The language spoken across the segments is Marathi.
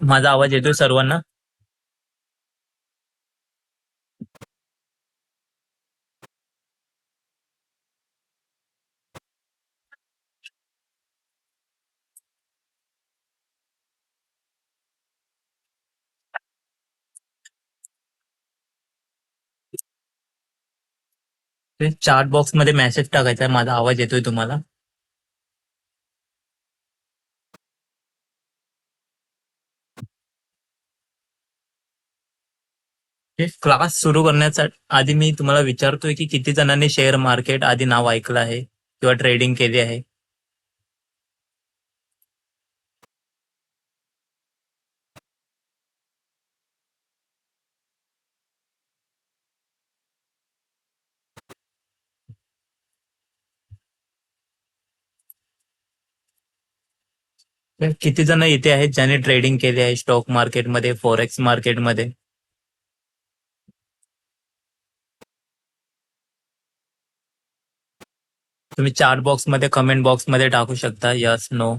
माझा आवाज येतोय सर्वांना? ते चाट बॉक्स मध्ये मेसेज टाकायचा आहे, माझा आवाज येतोय तुम्हाला? हे क्लास सुरू करण्याचा आधी मी तुम्हाला विचारतोय की किती जणांनी शेअर मार्केट आधी नाव ऐकलं आहे किंवा ट्रेडिंग केली आहे. तर किती जण इथे आहेत ज्यांनी ट्रेडिंग केली आहे स्टॉक मार्केटमध्ये, फॉरेक्स मार्केटमध्ये? तुम्ही चाट बॉक्स मध्ये, कमेंट बॉक्स मध्ये टाकू शकता यस नो.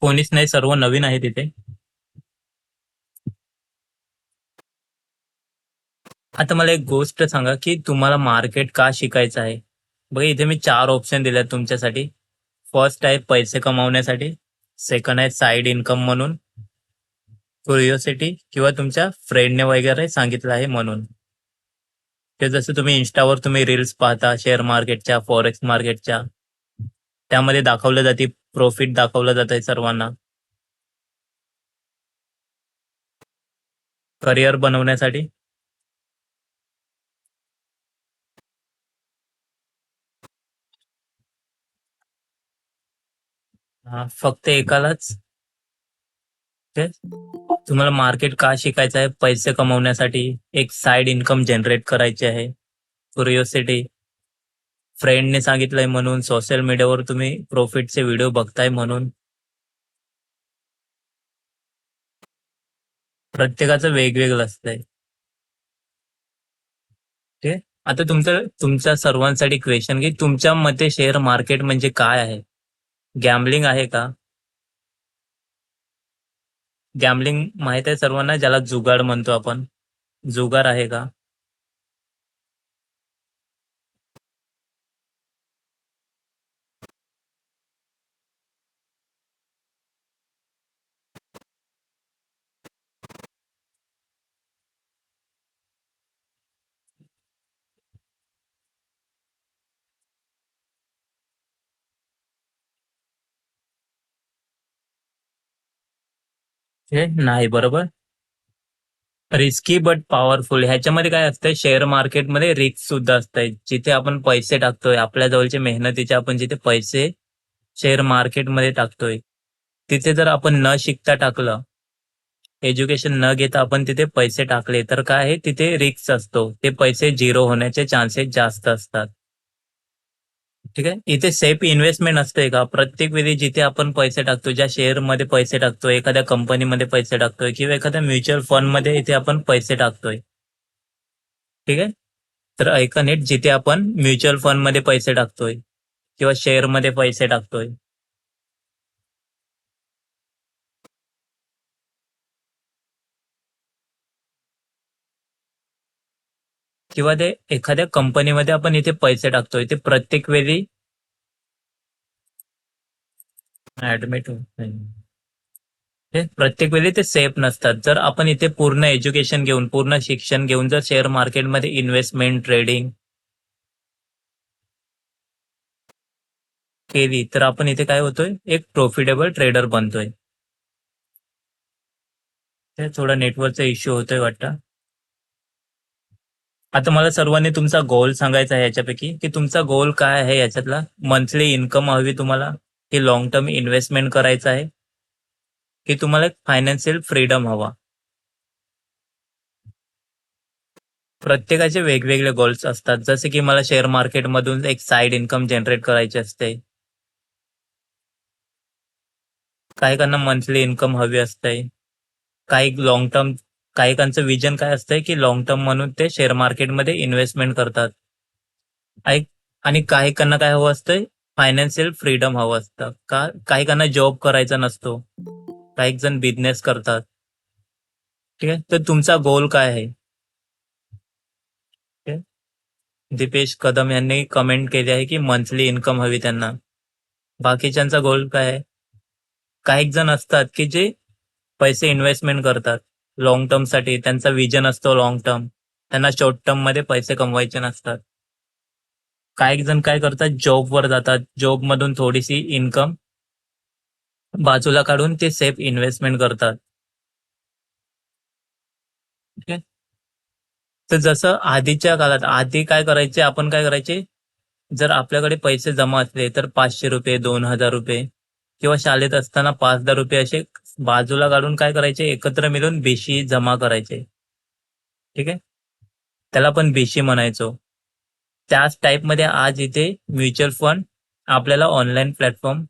कोणीच नाही, सर्व नवीन आहे तिथे. आता मला एक गोष्ट सांगा की तुम्हाला मार्केट का शिकायचं आहे? बघा, इथे मी 4 ऑप्शन दिले तुमच्यासाठी. फर्स्ट आहे पैसे कमावण्यासाठी, सेकंड आहे साईड इन्कम म्हणून, क्युरिओसिटी, किंवा तुमच्या फ्रेंडने वगैरे सांगितलं आहे म्हणून. ते जसं तुम्ही इन्स्टावर तुम्ही रील्स पाहता शेअर मार्केटच्या, फॉरेक्स मार्केटच्या, त्यामध्ये दाखवलं जाते, प्रॉफिट दाखवलं जात आहे सर्वांना. करिअर बनवण्यासाठी. हा, फक्त एकालाच. ते तुम्हाला मार्केट का शिकायचं आहे? पैसे कमवण्यासाठी, एक साइड इन्कम जनरेट करायची आहे, क्युरिओसिटी, फ्रेंडने सांगितलंय म्हणून, सोशल मीडियावर तुम्ही प्रॉफिटचे व्हिडिओ बघताय म्हणून. प्रत्येकाचं वेगवेगळं असतंय. ठीक. आता तुमच्या सर्वांसाठी क्वेश्चन की तुमच्या मते शेअर मार्केट म्हणजे काय आहे? गॅमलिंग आहे का? गॅमलिंग माहित आहे सर्वांना, ज्याला जुगाड म्हणतो आपण. जुगार आहे का? हे नाही, बरोबर. रिस्की बट पॉवरफुल, ह्याच्यामध्ये काय असतंय, शेअर मार्केटमध्ये रिस्क सुद्धा असतंय. जिथे आपण पैसे टाकतोय, आपल्या जवळचे मेहनतीचे आपण जिथे पैसे शेअर मार्केटमध्ये टाकतोय, तिथे जर आपण न शिकता टाकलं, एज्युकेशन न घेता आपण तिथे पैसे टाकले, तर काय आहे, तिथे रिस्क असतो. ते पैसे झिरो होण्याचे चान्सेस जास्त असतात. ठीक आहे. इथे सेफ इन्व्हेस्टमेंट असते का? प्रत्येक वेळी जिथे आपण पैसे टाकतो, ज्या शेअर मध्ये पैसे टाकतोय, एखाद्या कंपनीमध्ये पैसे टाकतोय, किंवा एखाद्या म्युच्युअल फंड मध्ये इथे आपण पैसे टाकतोय. ठीक आहे. तर ऐका नीट, जिथे आपण म्युच्युअल फंड मध्ये पैसे टाकतोय किंवा शेअर मध्ये पैसे टाकतोय, किंवा ते एखाद्या कंपनीमध्ये आपण इथे पैसे टाकतोय, ते प्रत्येक वेळी ऍडमिट होत नाही. हे प्रत्येक वेळी ते सेफ नसतात. जर आपण इथे पूर्ण एज्युकेशन घेऊन, पूर्ण शिक्षण घेऊन जर शेअर मार्केटमध्ये इन्व्हेस्टमेंट, ट्रेडिंग केली, तर आपण इथे काय होतोय, एक प्रॉफिटेबल ट्रेडर बनतोय. ते थोडा नेटवर्कचा इश्यू होतोय वाटतं. आता मला सर्वांनी तुमचा गोल सांगायचा आहे याच्यापैकी, की तुमचा गोल काय आहे याच्यातला? मंथली इन्कम हवी तुम्हाला, की लॉंग टर्म इन्व्हेस्टमेंट करायचं आहे, की तुम्हाला एक फायनान्शियल फ्रीडम हवा? प्रत्येकाचे वेगवेगळे गोल्स असतात. जसे की मला शेअर मार्केटमधून एक साइड इन्कम जनरेट करायची असते. काहीकांना मंथली इन्कम हवी असते. काही लाँग टर्म काहीकांचं विजन काय असतंय, की लाँग टर्म म्हणून ते शेअर मार्केटमध्ये इन्व्हेस्टमेंट करतात. ऐक आणि काहीकांना काय हवं असतंय, फायनान्शियल फ्रीडम हवं असतं. काहीकांना जॉब करायचा नसतो. काही जण बिझनेस करतात. ठीक आहे. तर तुमचा गोल काय आहे? ठीक आहे. दीपेश कदम यांनी कमेंट केली आहे, की मंथली इन्कम हवी त्यांना. बाकीच्यांचा गोल काय आहे? काही जण असतात, की जे पैसे इन्व्हेस्टमेंट करतात. लाँग टर्मसाठी त्यांचा विजन असतो लाँग टर्म. त्यांना शॉर्ट टर्ममध्ये पैसे कमवायचे नसतात. काही जण काय करतात, जॉबवर जातात. जॉबमधून थोडीशी इन्कम बाजूला काढून ते सेफ इन्व्हेस्टमेंट करतात. ठीक आहे. तर जसं आधीच्या काळात आधी काय करायचे, आपण काय करायचे, जर आपल्याकडे पैसे जमा असले तर ₹500, ₹2000 किंवा शाळेत असताना ₹5000 असे बाजूला काढून काय करायचे, एकत्र मिळून भिशी जमा करायचे. ठीक आहे. त्याला आपण भिशी म्हणायचो. त्याच टाईपमध्ये आज इथे म्युच्युअल फंड आपल्याला ऑनलाईन प्लॅटफॉर्म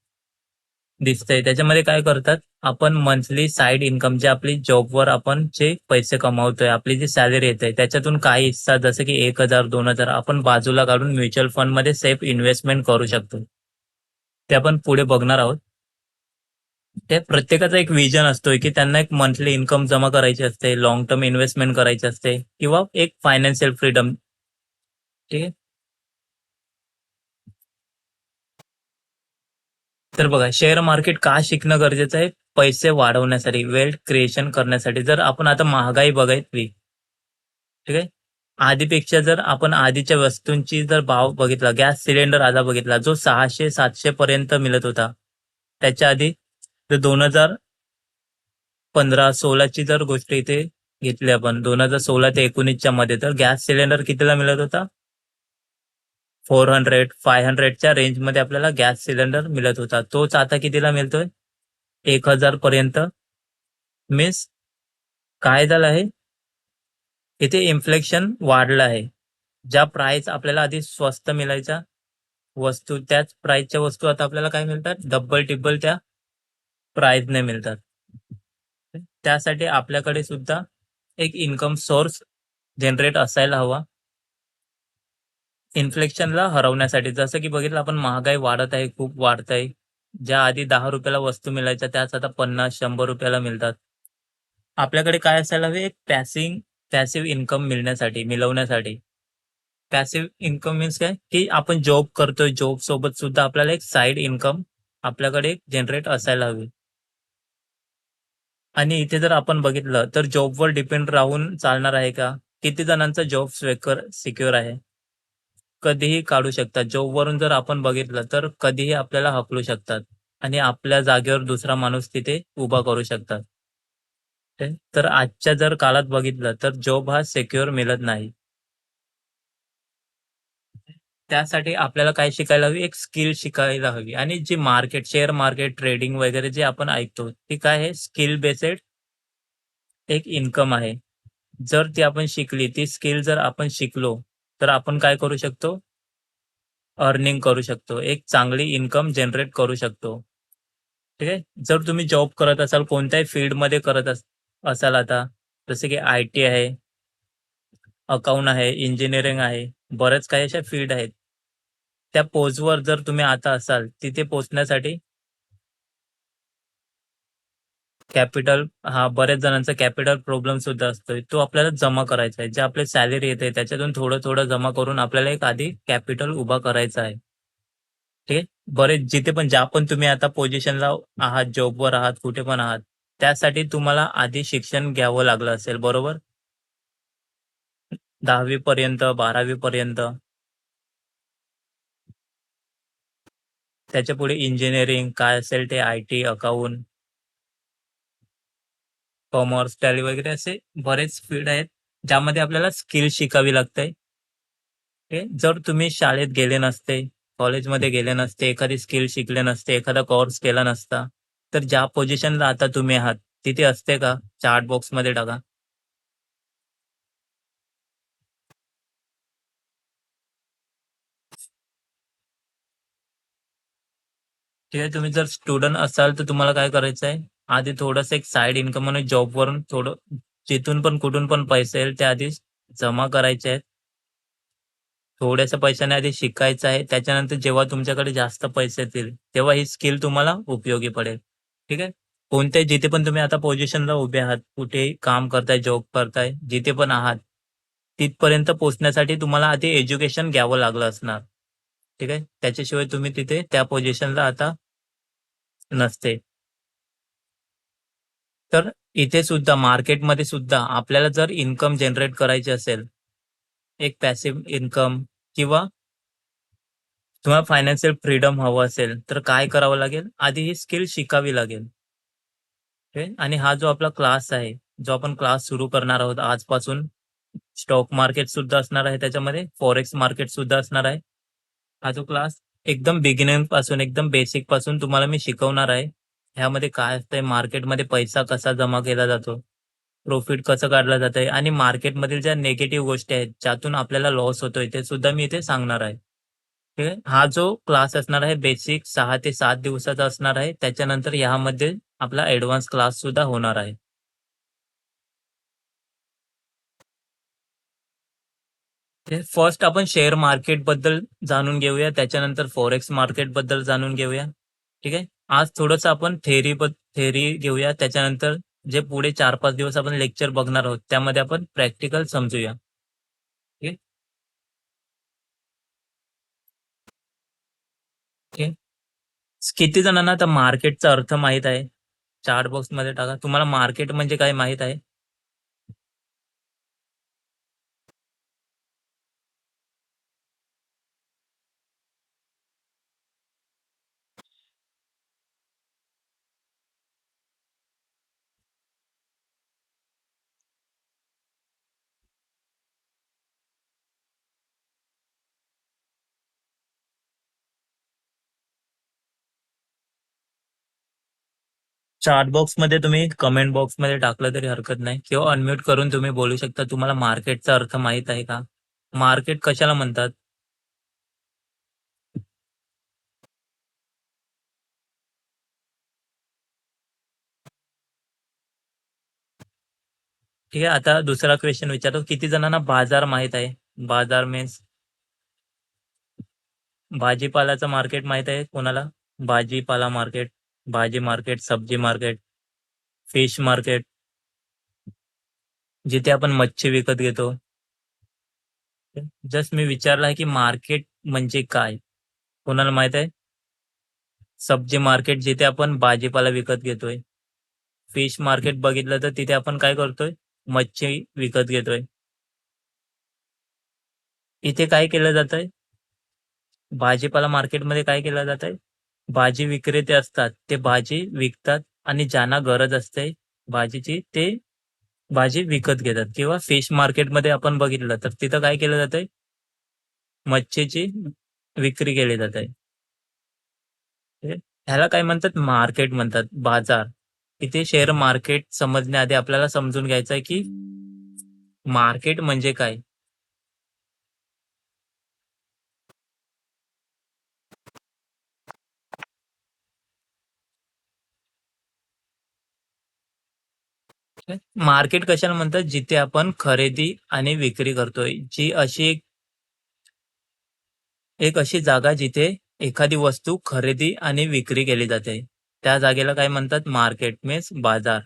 दिसतंय. त्याच्यामध्ये काय करतात, आपण मंथली साइड इन्कम जे आपली जॉबवर आपण जे पैसे कमावतोय, आपली जी सॅलरी येते त्याच्यातून काही हिस्सा जसं की 1000 2000 आपण बाजूला काढून म्युच्युअल फंडमध्ये सेफ इन्व्हेस्टमेंट करू शकतो. ते आपण पुढे बघणार आहोत. ते प्रत्येकाचा एक विजन असतोय, की त्यांना एक मंथली इन्कम जमा करायची असते, लाँग टर्म इन्व्हेस्टमेंट करायची असते किंवा एक फायनान्शियल फ्रीडम. ठीक आहे. तर बघा, शेअर मार्केट का शिकणं गरजेचं आहे? पैसे वाढवण्यासाठी, वेल्थ क्रिएशन करण्यासाठी. जर आपण आता महागाई बघितली, ठीक आहे. आधीपेक्षा जर आपण आधीच्या वस्तूंची जर भाव बघितला, गॅस सिलेंडर आता बघितला, जो 600-700 पर्यंत मिळत होता. त्याच्या आधी जर 2015-16 ची जर गोष्ट इथे घेतली आपण, 2016 ते 19 मध्ये, तर गॅस सिलेंडर कितीला मिळत होता? 400, 500च्या रेंजमध्ये आपल्याला गॅस सिलेंडर मिळत होता. तोच आता कितीला मिळतोय? 1000 पर्यंत. मीन्स काय झालं आहे? इथे इन्फ्लेशन वाढलं आहे. ज्या प्राइस आपल्याला आधी स्वस्त मिळायच्या वस्तू, त्याच प्राइसच्या वस्तू आता आपल्याला काय मिळतात? डबल-टिबल त्या प्राइसने मिळतात. त्यासाठी आपल्याकडे सुद्धा एक इन्कम सोर्स जनरेट असायला हवा. इन्फ्लेशनला हरवण्यासाठी. जसं की बघितलं आपण, महागाई वाढत आहे, खूप वाढत आहे. ज्या आधी ₹10 वस्तू मिळायच्या त्याच आता ₹50-100 मिळतात. आपल्याकडे काय असायला हवे, एक पॅसिव्ह इन्कम मिळवण्यासाठी. पॅसिव्ह इन्कम मीन्स काय, की आपण जॉब करतोय, जॉब सोबत सुद्धा आपल्याला एक साइड इन्कम आपल्याकडे जनरेट असायला हवी. आणि इथे जर आपण बघितलं तर जॉबवर डिपेंड राहून चालणार आहे का? किती जणांचा जॉब सिक्युअर आहे? कधीही काढू शकतात. जॉबवरून जर आपण बघितलं तर कधीही आपल्याला हकलू शकतात आणि आपल्या जागेवर दुसरा माणूस तिथे उभा करू शकतात. तर आजच्या जर काळात बघितलं तर जॉब हा सिक्युअर मिळत नाही. त्यासाठी आपल्याला काय शिकायला हवी? एक स्किल शिकायला हवी. आणि जी शेअर मार्केट, ट्रेडिंग वगैरे जे आपण ऐकतो, ती काय आहे? स्किल बेस्ड एक इन्कम आहे. जर ती आपण शिकली, ती स्किल जर आपण शिकलो, तर आपण काय करू शकतो? अर्निंग करू शकतो. एक चांगली इन्कम जनरेट करू शकतो. ठीक आहे. जर तुम्ही जॉब करत असाल, कोणत्याही फील्डमध्ये करत असाल आता, जसे की आय-टी आहे, अकाउंट आहे, इंजिनिअरिंग आहे, बऱ्याच काही अशा फील्ड आहेत. त्या पोस्टवर जर तुम्ही आता असाल, तिथे पोहोचण्यासाठी कॅपिटल, हा बऱ्याच जणांचा कॅपिटल प्रॉब्लेम सुद्धा असतोय. तो आपल्याला जमा करायचा आहे. जे आपले सॅलरी येते त्याच्यातून थोडं-थोडं जमा करून आपल्याला एक आधी कॅपिटल उभा करायचा आहे. ठीक आहे. बरेच जिथे पण ज्या पण तुम्ही आता पोझिशनला आहात, जॉबवर आहात, कुठे पण आहात, त्यासाठी तुम्हाला आधी शिक्षण घ्यावं लागलं असेल, बरोबर? 10वी पर्यंत, 12वी पर्यंत. त्याच्यापुढे इंजिनिअरिंग काय असेल ते, आय-टी, अकाउंट, कॉमर्स, टॅली वगैरे असे बरेच फील्ड आहेत, ज्यामध्ये आपल्याला स्किल शिकावी लागते. जर तुम्ही शाळेत गेले नसते, कॉलेजमध्ये गेले नसते, एखादी स्किल शिकले नसते, एखादा कोर्स केला नसता, तर ज्या पोझिशनला आता तुम्ही आहात, तिथे असते का? चार्ट बॉक्समध्ये टाका. ठीक आहे. तुम्ही जर स्टुडंट असाल, तर तुम्हाला काय करायचं आहे, आधी थोडंसं एक साइड इन्कम म्हणून जॉबवरून थोडं जिथून पण कुठून पण पैसे येईल ते आधी जमा करायचे आहेत. थोड्याशा पैशाने आधी शिकायचं आहे. त्याच्यानंतर जेव्हा तुमच्याकडे जास्त पैसे येतील, तेव्हा ही स्किल तुम्हाला उपयोगी पडेल. ठीक आहे. कोणत्याही जिथे पण तुम्ही आता पोझिशनला उभे आहात, कुठेही काम करताय, जॉब करताय, जिथे पण आहात, तिथपर्यंत पोहोचण्यासाठी तुम्हाला आधी एज्युकेशन घ्यावं लागलं असणार. ठीक आहे. त्याच्याशिवाय तुम्ही तिथे त्या पोझिशनला आता नसते. तर इथे सुद्धा मार्केटमध्ये सुद्धा आपल्याला जर इन्कम जनरेट करायची असेल, एक पॅसिव्ह इन्कम किंवा तुम्हाला फायनान्शियल फ्रीडम हवं असेल, तर काय करावं लागेल? आधी ही स्किल शिकावी लागेल. ओके. आणि हा जो आपला क्लास आहे, जो आपण क्लास सुरू करणार आहोत आजपासून, स्टॉक मार्केट सुद्धा असणार आहे त्याच्यामध्ये, फॉरेक्स मार्केट सुद्धा असणार आहे. हा जो क्लास एकदम बिगिनिंग पासून, एकदम बेसिक पासून तुम्हाला मी शिकवणार आहे. ह्यामध्ये काय असतंय, मार्केटमध्ये पैसा कसा जमा केला जातो, प्रॉफिट कसं काढलं जातंय आणि मार्केटमधील ज्या निगेटिव्ह गोष्टी आहेत, ज्यातून आपल्याला लॉस होतोय, ते सुद्धा मी इथे सांगणार आहे. ठीक आहे. हा जो क्लास असणार आहे बेसिक 6 ते 7 दिवसाचा असणार आहे. त्याच्यानंतर यामध्ये आपला ॲडव्हान्स क्लास सुद्धा होणार आहे. ते फर्स्ट आपण शेअर मार्केटबद्दल जाणून घेऊया. त्याच्यानंतर फॉरेक्स मार्केटबद्दल जाणून घेऊया. ठीक आहे. आज थोडंसं आपण थेअरी घेऊया. त्याच्यानंतर जे पुढे 4-5 दिवस आपण लेक्चर बघणार आहोत, त्यामध्ये आपण प्रॅक्टिकल समजूया. ठीक आहे. ओके. किती जणांना आता मार्केटचा अर्थ माहीत आहे? चॅट बॉक्समध्ये टाका. तुम्हाला मार्केट म्हणजे काय माहीत आहे? चॅट बॉक्समध्ये तुम्ही कमेंट बॉक्समध्ये टाकलं तरी हरकत नाही किंवा अनम्यूट करून तुम्ही बोलू शकता. तुम्हाला मार्केटचा अर्थ माहीत आहे का? मार्केट कशाला म्हणतात? ठीक आहे. आता दुसरा क्वेशन विचारतो. किती जणांना बाजार माहीत आहे? बाजार मीन्स भाजीपालाचं मार्केट माहीत आहे कोणाला? भाजीपाला मार्केट, भाजी मार्केट, सब्जी मार्केट, फिश मार्केट, जिथे आपण मच्छी विकत घेतो. जस्ट मी विचारलं आहे की मार्केट म्हणजे काय? कोणाला माहीत आहे? सब्जी मार्केट जिथे आपण भाजीपाला विकत घेतोय. फिश मार्केट बघितलं तर तिथे आपण काय करतोय? मच्छी विकत घेतोय. इथे काय केलं जातंय? भाजीपाला मार्केटमध्ये काय केलं जातंय? भाजी विक्रेते असतात. ते भाजी विकतात आणि ज्यांना गरज असते भाजीची, ते भाजी विकत घेतात किंवा फिश मार्केटमध्ये आपण बघितलं तर तिथं काय केलं जातंय? मच्छीची विक्री केली जाते. हे ह्याला काय म्हणतात? मार्केट म्हणतात, बाजार. इथे शेअर मार्केट समजण्याआधी आपल्याला समजून घ्यायचं आहे, की मार्केट म्हणजे काय? मार्केट कशाला म्हणतात? जिथे आपण खरेदी आणि विक्री करतोय. जी अशी एक अशी जागा जिथे एखादी वस्तू खरेदी आणि विक्री केली जाते. त्या जागेला काय म्हणतात? मार्केट मीन्स बाजार.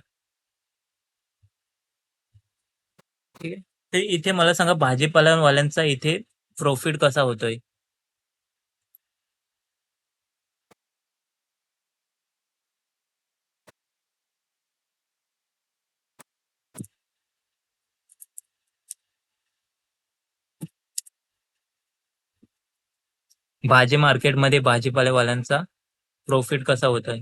ठीक आहे. ते इथे मला सांगा भाजीपालावाल्यांचा इथे प्रॉफिट कसा होतोय? भाजी मार्केटमध्ये भाजीपालेवाल्यांचा प्रॉफिट कसा होतोय?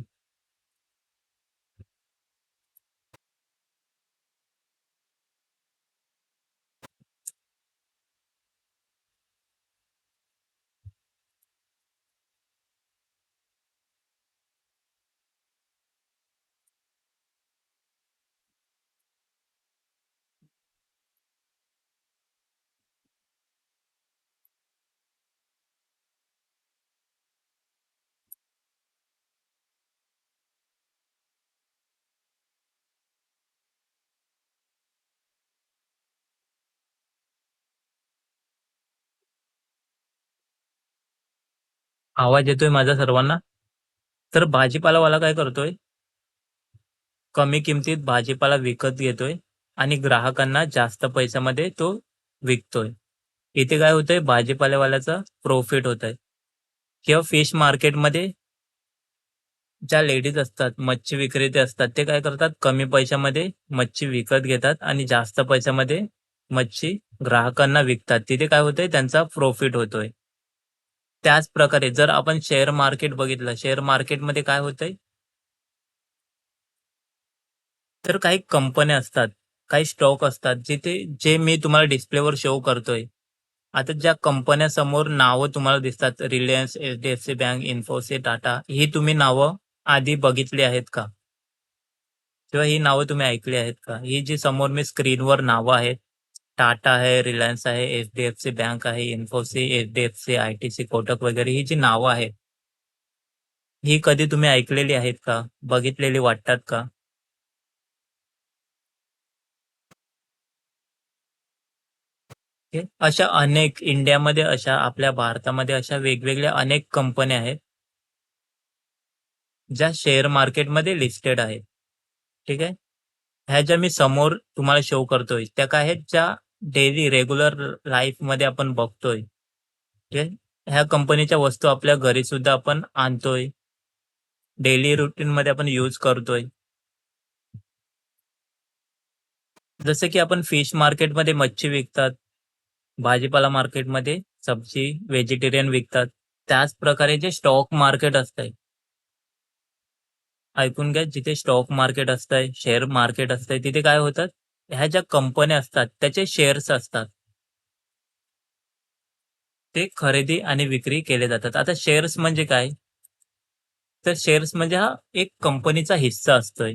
आवाज येतोय माझा सर्वांना? तर भाजीपालावाला काय करतोय, कमी किमतीत भाजीपाला विकत घेतोय आणि ग्राहकांना जास्त पैशामध्ये तो विकतोय. इथे काय होतंय, भाजीपालेवाल्याचा प्रॉफिट होतंय. किंवा फिश मार्केटमध्ये ज्या लेडीज असतात, मच्छी विक्रेते असतात, ते काय करतात, कमी पैशामध्ये मच्छी विकत घेतात आणि जास्त पैशामध्ये मच्छी ग्राहकांना विकतात. तिथे काय होतंय, त्यांचा प्रॉफिट होतोय. त्याच प्रकारे जर आपण शेअर मार्केट बघितलं, शेअर मार्केटमध्ये काय होतंय, तर काही कंपन्या असतात, काही स्टॉक असतात, जिथे जे मी तुम्हाला डिस्प्लेवर शो करतोय. आता ज्या कंपन्यासमोर नावं तुम्हाला दिसतात, रिलायन्स, एच-डी-एफ-सी बँक, इन्फोसिस, टाटा, ही तुम्ही नावं आधी बघितली आहेत का? किंवा ही नावं तुम्ही ऐकली आहेत का? ही जी समोर मी स्क्रीनवर नावं आहेत, टाटा आहे, रिलायन्स आहे, एच-डी-एफ-सी बँक आहे, इन्फोसिस, एच-डी-एफ-सी, आय-टी-सी, कोटक वगैरे ही जी नावं आहेत, ही कधी तुम्ही ऐकलेली आहेत का? बघितलेली वाटतात का? हे अशा अनेक इंडियामध्ये अशा आपल्या भारतामध्ये अशा वेगवेगळ्या अनेक कंपन्या आहेत, ज्या शेअर मार्केटमध्ये लिस्टेड आहेत. ठीक आहे. ह्या ज्या मी समोर तुम्हाला शो करतोय, त्या काय आहेत, ज्या डेली रेग्युलर लाईफमध्ये आपण बघतोय. ठीक आहे. ह्या कंपनीच्या वस्तू आपल्या घरी सुद्धा आपण आणतोय. डेली रूटीनमध्ये आपण यूज करतोय. जसं की आपण फिश मार्केटमध्ये मच्छी विकतात, भाजीपाला मार्केटमध्ये सब्जी, व्हेजिटेरियन विकतात. त्याच प्रकारे जे स्टॉक मार्केट असतंय, ऐकून घ्या, जिथे स्टॉक मार्केट असतंय, शेअर मार्केट असतंय, तिथे काय होतात, ह्या ज्या कंपन्या असतात, त्याचे शेअर्स असतात. ते खरेदी आणि विक्री केले जातात. आता शेअर्स म्हणजे काय? तर शेअर्स म्हणजे हा एक कंपनीचा हिस्सा असतोय.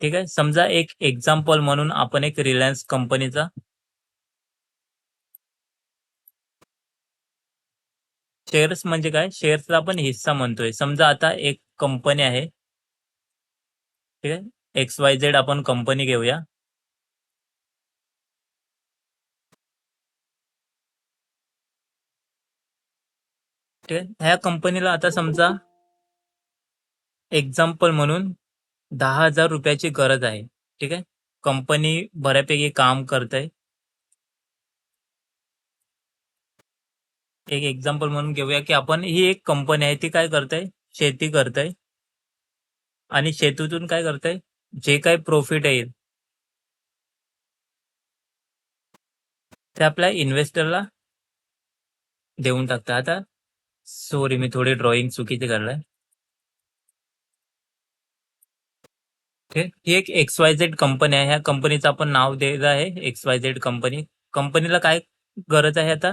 ठीक आहे. समजा एक एक्झाम्पल म्हणून आपण एक रिलायन्स कंपनीचा शेअर्स म्हणजे काय? शेअर्सला आपण हिस्सा म्हणतोय. समजा आता एक कंपनी आहे, ठीक आहे. XYZ आपण कंपनी घेऊया. ठीक आहे. ह्या कंपनीला आता समजा एक्झाम्पल म्हणून ₹10,000 ची गरज आहे. ठीक आहे. कंपनी बऱ्यापैकी काम करते. एक एक्झाम्पल म्हणून घेऊया, की आपण ही एक कंपनी आहे, ती काय करते? शेती करते आणि शेतीतून काय करते? जे काही प्रॉफिट येईल, ते आपल्या इन्व्हेस्टरला देऊन टाकते. आता सॉरी, मी थोडी ड्रॉइंग चुकीची करलाय. ठीक. ही एक XYZ कंपनी आहे. ह्या कंपनीचं आपण नाव दिलं आहे XYZ कंपनी. कंपनीला काय गरज आहे आता?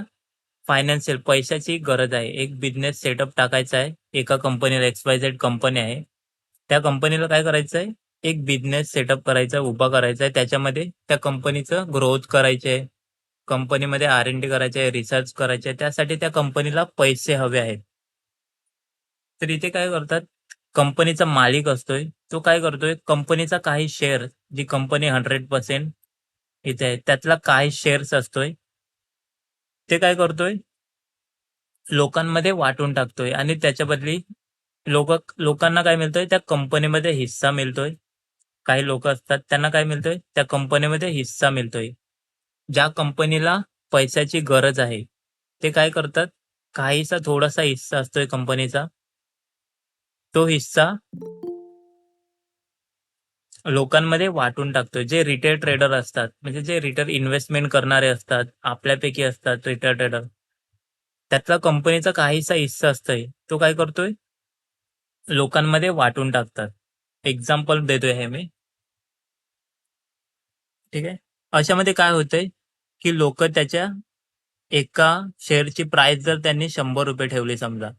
फायनान्शियल पैशाची गरज आहे. एक बिझनेस सेटअप टाकायचा आहे. एका कंपनीला XYZ कंपनी आहे. त्या कंपनीला काय करायचं आहे? एक बिझनेस सेटअप करायचा आहे, उभा करायचा आहे. त्याच्यामध्ये त्या कंपनीचं ग्रोथ करायची आहे. कंपनीमध्ये R&D करायची आहे, रिसर्च करायचे आहे. त्यासाठी त्या कंपनीला पैसे हवे आहेत. तर इथे काय करतात, कंपनीचा मालिक असतोय, तो काय करतोय, कंपनीचा काही शेअर, जी कंपनी 100% इथे आहे, त्यातला काही शेअर्स असतोय, ते काय करतोय, लोकांमध्ये वाटून टाकतोय आणि त्याच्या बदली लोकांना काय मिळतंय, त्या कंपनीमध्ये हिस्सा मिळतोय. काही लोकं असतात, त्यांना काय मिळतंय, त्या कंपनीमध्ये हिस्सा मिळतोय. ज्या कंपनीला पैशाची गरज आहे, ते काय करतात, काहीसा थोडासा हिस्सा असतोय कंपनीचा, तो हिस्सा लोकांमध्ये वाटून टाकतोय. जे रिटेल ट्रेडर असतात, म्हणजे जे रिटेल इन्व्हेस्टमेंट करणारे असतात, आपल्यापैकी असतात रिटेल ट्रेडर, त्यातला कंपनीचा काहीसा हिस्सा असतोय, तो काय करतोय, लोकांमध्ये वाटून टाकतात. एक्झाम्पल देतोय हे मी, ठीक आहे. अशामध्ये काय होतंय, की लोकं त्याच्या एका शेअरची प्राइस जर त्यांनी ₹100 ठेवली समजा,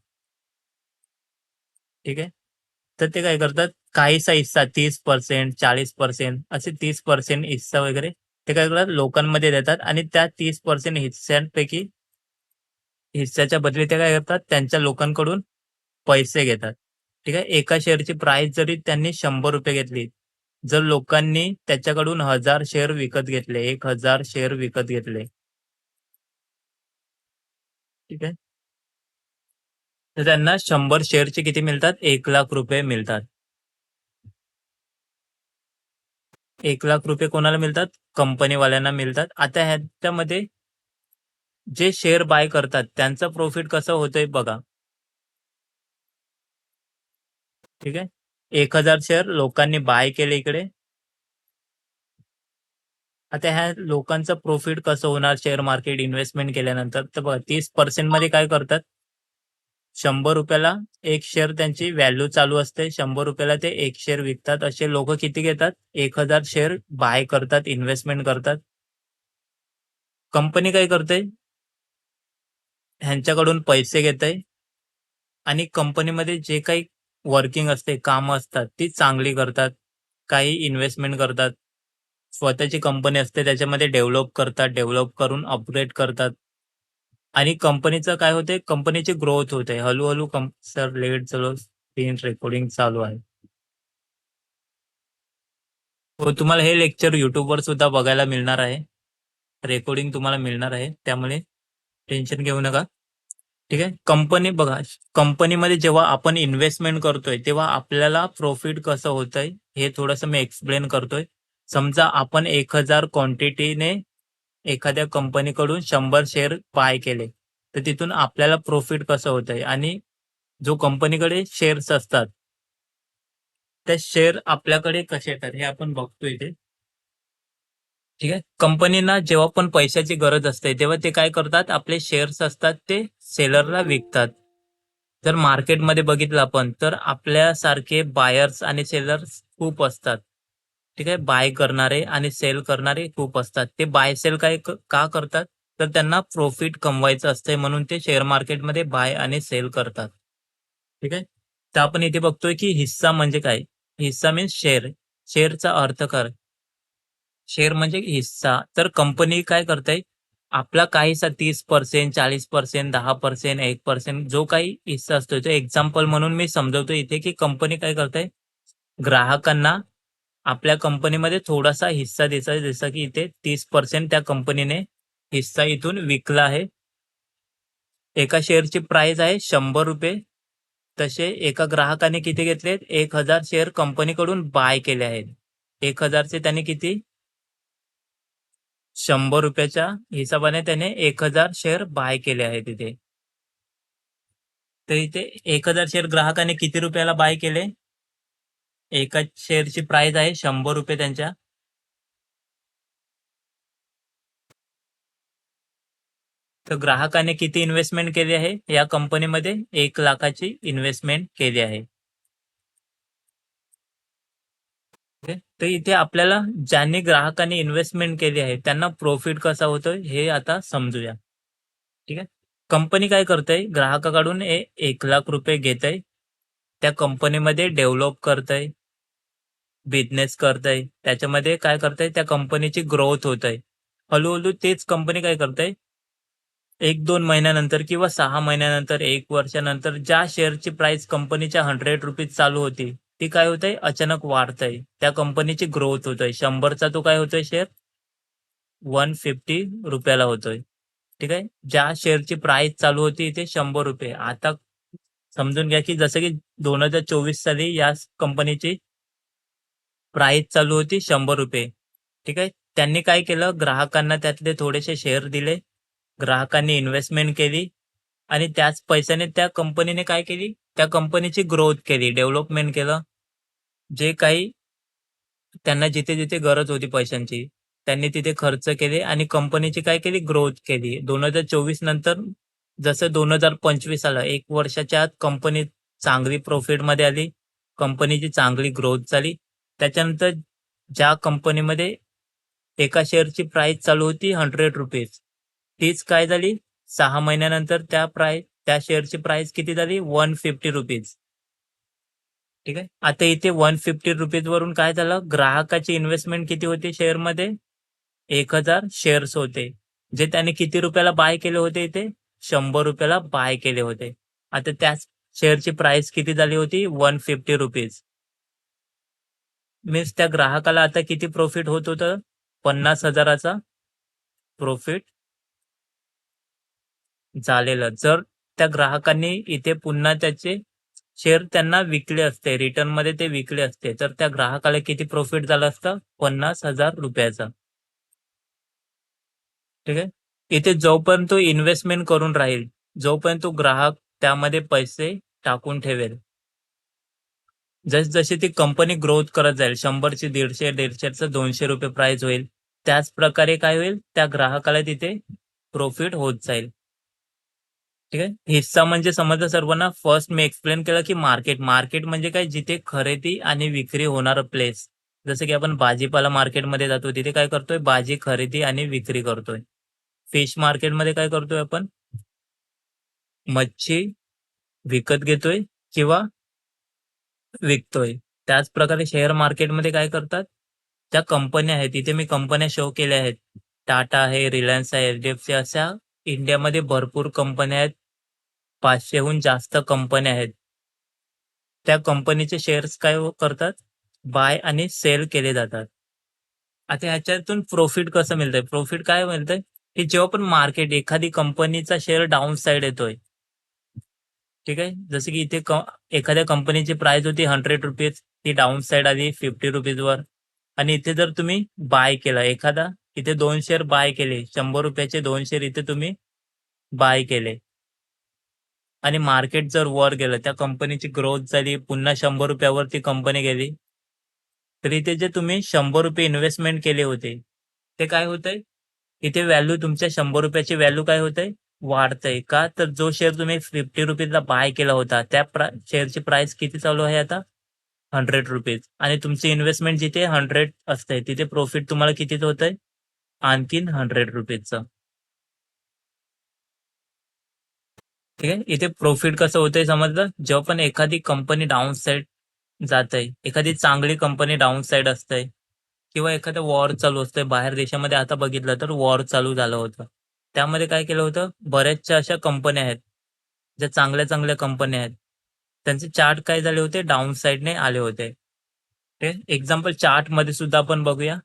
ठीक आहे. तर ते काय करतात, काहीसा हिस्सा 30%, 40%, असे 30% हिस्सा वगैरे ते काय करतात, लोकांमध्ये देतात आणि त्या 30% हिस्स्यांपैकी हिस्साच्या बदली ते काय करतात, त्यांच्या लोकांकडून पैसे घेतात. ठीक आहे. एका शेअरची प्राइस जरी त्यांनी ₹100 घेतली, जर लोकांनी त्याच्याकडून 1000 शेअर विकत घेतले, 1000 शेअर विकत घेतले, ठीक आहे. तर त्यांना 100 शेअरचे किती मिळतात? 1,00,000 रुपये मिळतात. 1,00,000 रुपये कोणाला मिळतात? कंपनीवाल्यांना मिळतात. आता ह्याच्यामध्ये जे शेअर बाय करतात त्यांचं प्रॉफिट कसं होतंय बघा. ठीक आहे. 1,000 शेअर लोकांनी बाय केले इकडे. आता ह्या लोकांचं प्रॉफिट कसं होणार शेअर मार्केट इन्व्हेस्टमेंट केल्यानंतर? तर बघा 30% मध्ये काय करतात? ₹100 एक शेअर त्यांची व्हॅल्यू चालू असते. ₹100 ते एक शेअर विकतात. असे लोकं किती घेतात? 1,000 शेअर बाय करतात, इन्व्हेस्टमेंट करतात. कंपनी काय करते? ह्यांच्याकडून पैसे घेते आणि कंपनीमध्ये जे काही वर्किंग असते, कामं असतात, ती चांगली करतात. काही इन्व्हेस्टमेंट करतात. स्वतःची कंपनी असते त्याच्यामध्ये डेव्हलप करतात. डेव्हलप करून अपग्रेड करतात. आणि कंपनीचं काय होते? कंपनीची ग्रोथ होते. हळू-हळू सर लेट चलो स्क्रीन रेकॉर्डिंग चालू आहे. हो, तुम्हाला हे लेक्चर YouTubeवर सुद्धा बघायला मिळणार आहे. रेकॉर्डिंग तुम्हाला मिळणार आहे. त्यामुळे टेन्शन घेऊ नका. ठीक आहे. कंपनी बघा, कंपनीमध्ये जेव्हा आपण इन्व्हेस्टमेंट करतोय, तेव्हा आपल्याला प्रॉफिट कसं होतंय, हे थोडंसं मी एक्सप्लेन करतोय. समजा आपण 1,000 क्वांटिटीने एखाद्या कंपनीकडून 100 शेअर बाय केले, तर तिथून आपल्याला प्रॉफिट कसं होतंय आणि जो कंपनीकडे शेअर्स असतात, त्या शेअर आपल्याकडे कसे येतात हे आपण बघतोय इथे. ठीक आहे. कंपनीना जेव्हा पण पैशाची गरज असते, तेव्हा ते काय करतात? आपले शेअर्स असतात ते सेलरला विकतात. जर मार्केटमध्ये बघितलं आपण, तर आपल्यासारखे बायर्स आणि सेलर्स खूप असतात. ठीक आहे. बाय करणारे आणि सेल करणारे खूप असतात. ते बाय सेल का करतात? तर त्यांना प्रॉफिट कमवायचं असतंय म्हणून ते शेअर मार्केटमध्ये बाय आणि सेल करतात. ठीक आहे. तर आपण इथे बघतोय की हिस्सा म्हणजे काय? हिस्सा मीन्स शेअर. शेअरचा अर्थ काय? शेअर म्हणजे हिस्सा. तर कंपनी काय करते? आपला काहीसा 30%, 40%, 10%, 1% जो काही हिस्सा असतो, तो एक्झाम्पल म्हणून मी समजवतो इथे, की कंपनी काय करते? ग्राहकांना आपल्या कंपनीमध्ये थोडासा हिस्सा द्यायचा आहे. जसं की इथे 30% त्या कंपनीने हिस्सा इथून विकला आहे. एका शेअरची प्राइस आहे ₹100. तसे एका ग्राहकाने किती घेतलेत? 1,000 शेअर कंपनीकडून बाय केले आहेत. 1,000 चे त्याने किती? ₹100 हिशोबाने त्याने 1,000 शेअर बाय केले आहेत इथे. तर इथे 1,000 शेअर ग्राहकाने किती रुपयाला बाय केले? एका शेअरची प्राइस आहे ₹100 त्यांच्या. तर ग्राहकाने किती इन्व्हेस्टमेंट केली आहे? या कंपनीमध्ये 1,00,000ची इन्व्हेस्टमेंट केली आहे. ओके. तर इथे आपल्याला ज्यांनी ग्राहकांनी इन्व्हेस्टमेंट केली आहे, त्यांना प्रॉफिट कसा होतोय हे आता समजूया. ठीक आहे. कंपनी काय करते? ग्राहकाकडून ₹1,00,000 घेतंय. त्या कंपनीमध्ये डेव्हलप करतंय. बिझनेस करतंय. त्याच्यामध्ये काय करतंय? त्या कंपनीची ग्रोथ होतंय. हळू-हळू तेच कंपनी काय करते? 1-2 महिन्यानंतर किंवा 6 महिन्यानंतर, 1 वर्षानंतर ज्या शेअरची प्राइस कंपनीच्या ₹100 चालू होती, ती काय होतंय? अचानक वाढतंय. त्या कंपनीची ग्रोथ होतोय. 100चा तो काय होतोय शेअर? ₹150 ला होतोय. ठीक आहे. ज्या शेअरची प्राइस चालू होती इथे ₹100 आता समजून घ्या, की जसं की 2024 साली या कंपनीची प्राइस चालू होती ₹100. ठीक आहे. त्यांनी काय केलं? ग्राहकांना त्यातले थोडेसे शेअर दिले. ग्राहकांनी इन्व्हेस्टमेंट केली आणि त्याच पैशाने त्या कंपनीने काय केली? त्या कंपनीची ग्रोथ केली, डेव्हलपमेंट केलं. जे काही त्यांना जिथे-जिथे गरज होती पैशांची, त्यांनी तिथे खर्च केले आणि कंपनीची काय केली? ग्रोथ केली. 2024 नंतर जसं 2025 आलं, 1 वर्षाच्या आत कंपनी चांगली प्रॉफिटमध्ये आली. कंपनीची चांगली ग्रोथ झाली. त्याच्यानंतर ज्या कंपनीमध्ये एका शेअरची प्राइस चालू होती ₹100 तीच काय झाली? 6 महिन्यानंतर त्या शेअरची प्राइस किती झाली? ₹150. ठीक आहे. आता इथे ₹150 वरून काय झालं? ग्राहकाची इन्व्हेस्टमेंट किती होती शेअरमध्ये? 1,000 शेअर्स होते. जे त्याने किती रुपयाला बाय केले होते इथे? ₹100 बाय केले होते. आता त्याच शेअरची प्राइस किती झाली होती? ₹150. मीन्स त्या ग्राहकाला आता किती प्रॉफिट होत होतं? 50,000चा प्रॉफिट झालेलं. जर त्या ग्राहकांनी इथे पुन्हा त्याचे शेअर त्यांना विकले असते, रिटर्न मध्ये ते विकले असते, तर त्या ग्राहकाला किती प्रॉफिट झालं असतं? 50,000 रुपयाचा. ठीक आहे. इथे जोपर्यंत तो इन्व्हेस्टमेंट करून राहील, जोपर्यंत तो ग्राहक त्यामध्ये पैसे टाकून ठेवेल, जशी ती कंपनी ग्रोथ करत जाईल, 100ची 150, 150चं ₹200 प्राइस होईल. त्याच प्रकारे काय होईल, त्या ग्राहकाला तिथे प्रॉफिट होत जाईल. ठीक आहे. हिस्सा म्हणजे समजलं सर्वांना. फर्स्ट मी एक्सप्लेन केलं, की मार्केट. मार्केट म्हणजे काय, जिथे खरेदी आणि विक्री होणारं प्लेस. जसं की आपण भाजीपाला मार्केटमध्ये जातो, तिथे काय करतोय, भाजी खरेदी आणि विक्री करतोय. फिश मार्केटमध्ये काय करतोय आपण, मच्छी विकत घेतोय किंवा विकतोय. त्याच प्रकारे शेअर मार्केटमध्ये काय करतात, ज्या कंपन्या आहेत, इथे मी कंपन्या शो केल्या आहेत. टाटा आहे, रिलायन्स आहे, एच-डी-एफ-सी, अशा इंडियामध्ये भरपूर कंपन्या आहेत. 500हून जास्त कंपन्या आहेत. त्या कंपनीचे शेअर्स काय करतात, बाय आणि सेल केले जातात. आता ह्याच्यातून प्रॉफिट कसं मिळतंय? प्रॉफिट काय मिळतंय, की जेव्हा पण मार्केट एखादी कंपनीचा शेअर डाउन साइड येतोय, ठीक आहे. जसं की इथे एखाद्या कंपनीची प्राइस होती ₹100, ती डाउन साइड आली ₹50 वर, आणि इथे जर तुम्ही बाय केला एखादा, इथे 2 शेअर बाय केले, ₹100 2 शेअर इथे तुम्ही बाय केले, आणि मार्केट जर वर गेलं, त्या कंपनीची ग्रोथ झाली, पुन्हा ₹100 वर ती कंपनी गेली, तर इथे जे तुम्ही ₹100 इन्व्हेस्टमेंट केले होते, ते काय होतंय? इथे व्हॅल्यू तुमच्या ₹100 ची व्हॅल्यू काय होतंय? वाढतंय. का? तर जो शेअर तुम्ही ₹50 ला बाय केला होता, त्या शेअरची प्राइस किती चालू आहे आता? ₹100, आणि तुमची इन्व्हेस्टमेंट जिथे 100 असते, तिथे प्रॉफिट तुम्हाला कितीचं होतंय? आणखीन ₹100चं. ठीक आहे. इथे प्रॉफिट कसं होतंय समजलं? जेव्हा पण एखादी कंपनी डाउन साइड जातंय, एखादी चांगली कंपनी डाउन साइड असते, किंवा एखादं वॉर चालू असतंय बाहेर देशामध्ये, आता बघितलं तर वॉर चालू झालं होतं. त्यामध्ये काय केलं होतं, बऱ्याचशा अशा कंपन्या आहेत, ज्या चांगल्या-चांगल्या कंपन्या आहेत. त्यांचे चार्ट काय झाले होते, डाउन साइडने आले होते. ते एक्झाम्पल चार्टमध्ये सुद्धा आपण बघूया,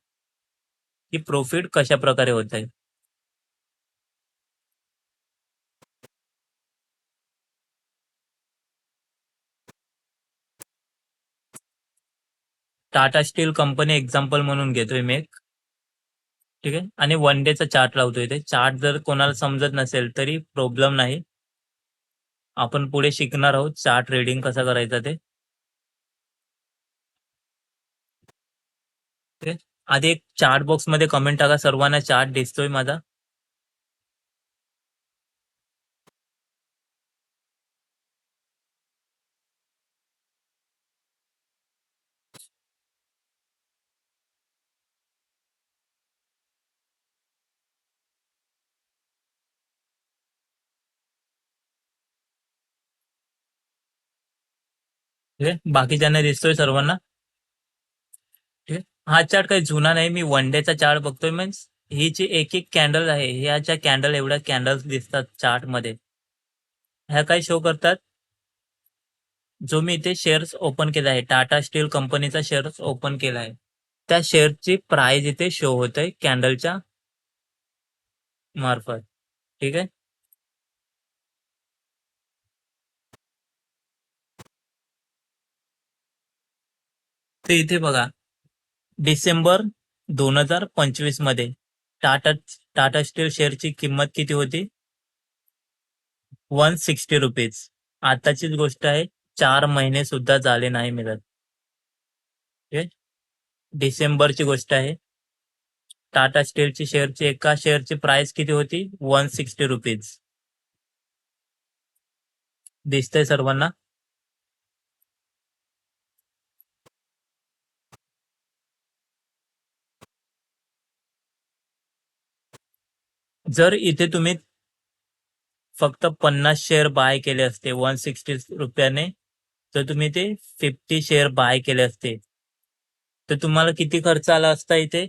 की प्रॉफिट कशाप्रकारे होतंय. टाटा स्टील कंपनी एक्झाम्पल म्हणून घेतोय मी एक. ठीक आहे. आणि वन डेचा चार्ट लावतोय इथे. चार्ट जर कोणाला समजत नसेल तरी प्रॉब्लेम नाही. आपण पुढे शिकणार आहोत चार्ट रीडिंग कसा करायचा ते. ठीक आहे. आधी एक चार्ट बॉक्समध्ये कमेंट टाका, सर्वांना चार्ट दिसतोय माझा? ठीक आहे. बाकीच्यांना दिसतोय सर्वांना? ठीक आहे. हा चार्ट काही जुना नाही. मी वन डेचा चार्ट बघतोय, मीन्स ही जी एक-एक कॅन्डल आहे, ह्याच्या कॅन्डल एवढ्या कॅन्डल्स दिसतात चार्टमध्ये. ह्या काय शो करतात? जो मी इथे शेअर्स ओपन केला आहे, टाटा स्टील कंपनीचा शेअर्स ओपन केला आहे. त्या शेअरची प्राइस इथे शो होते कॅन्डलच्या मार्फत. ठीक आहे. तर इथे बघा, डिसेंबर 2025 मध्ये टाटा टाटा स्टील शेअरची किंमत किती होती? ₹160. आताचीच गोष्ट आहे, 4 महिने सुद्धा झाले नाही मिळत. ठीक. डिसेंबरची गोष्ट आहे. टाटा स्टीलची शेअरची एका शेअरची प्राइस किती होती? ₹160. दिसतंय सर्वांना? जर इथे तुम्ही फक्त 50 शेअर बाय केले असते ₹160, तर तुम्ही ते 50 शेअर बाय केले असते, तर तुम्हाला किती खर्च आला असता इथे?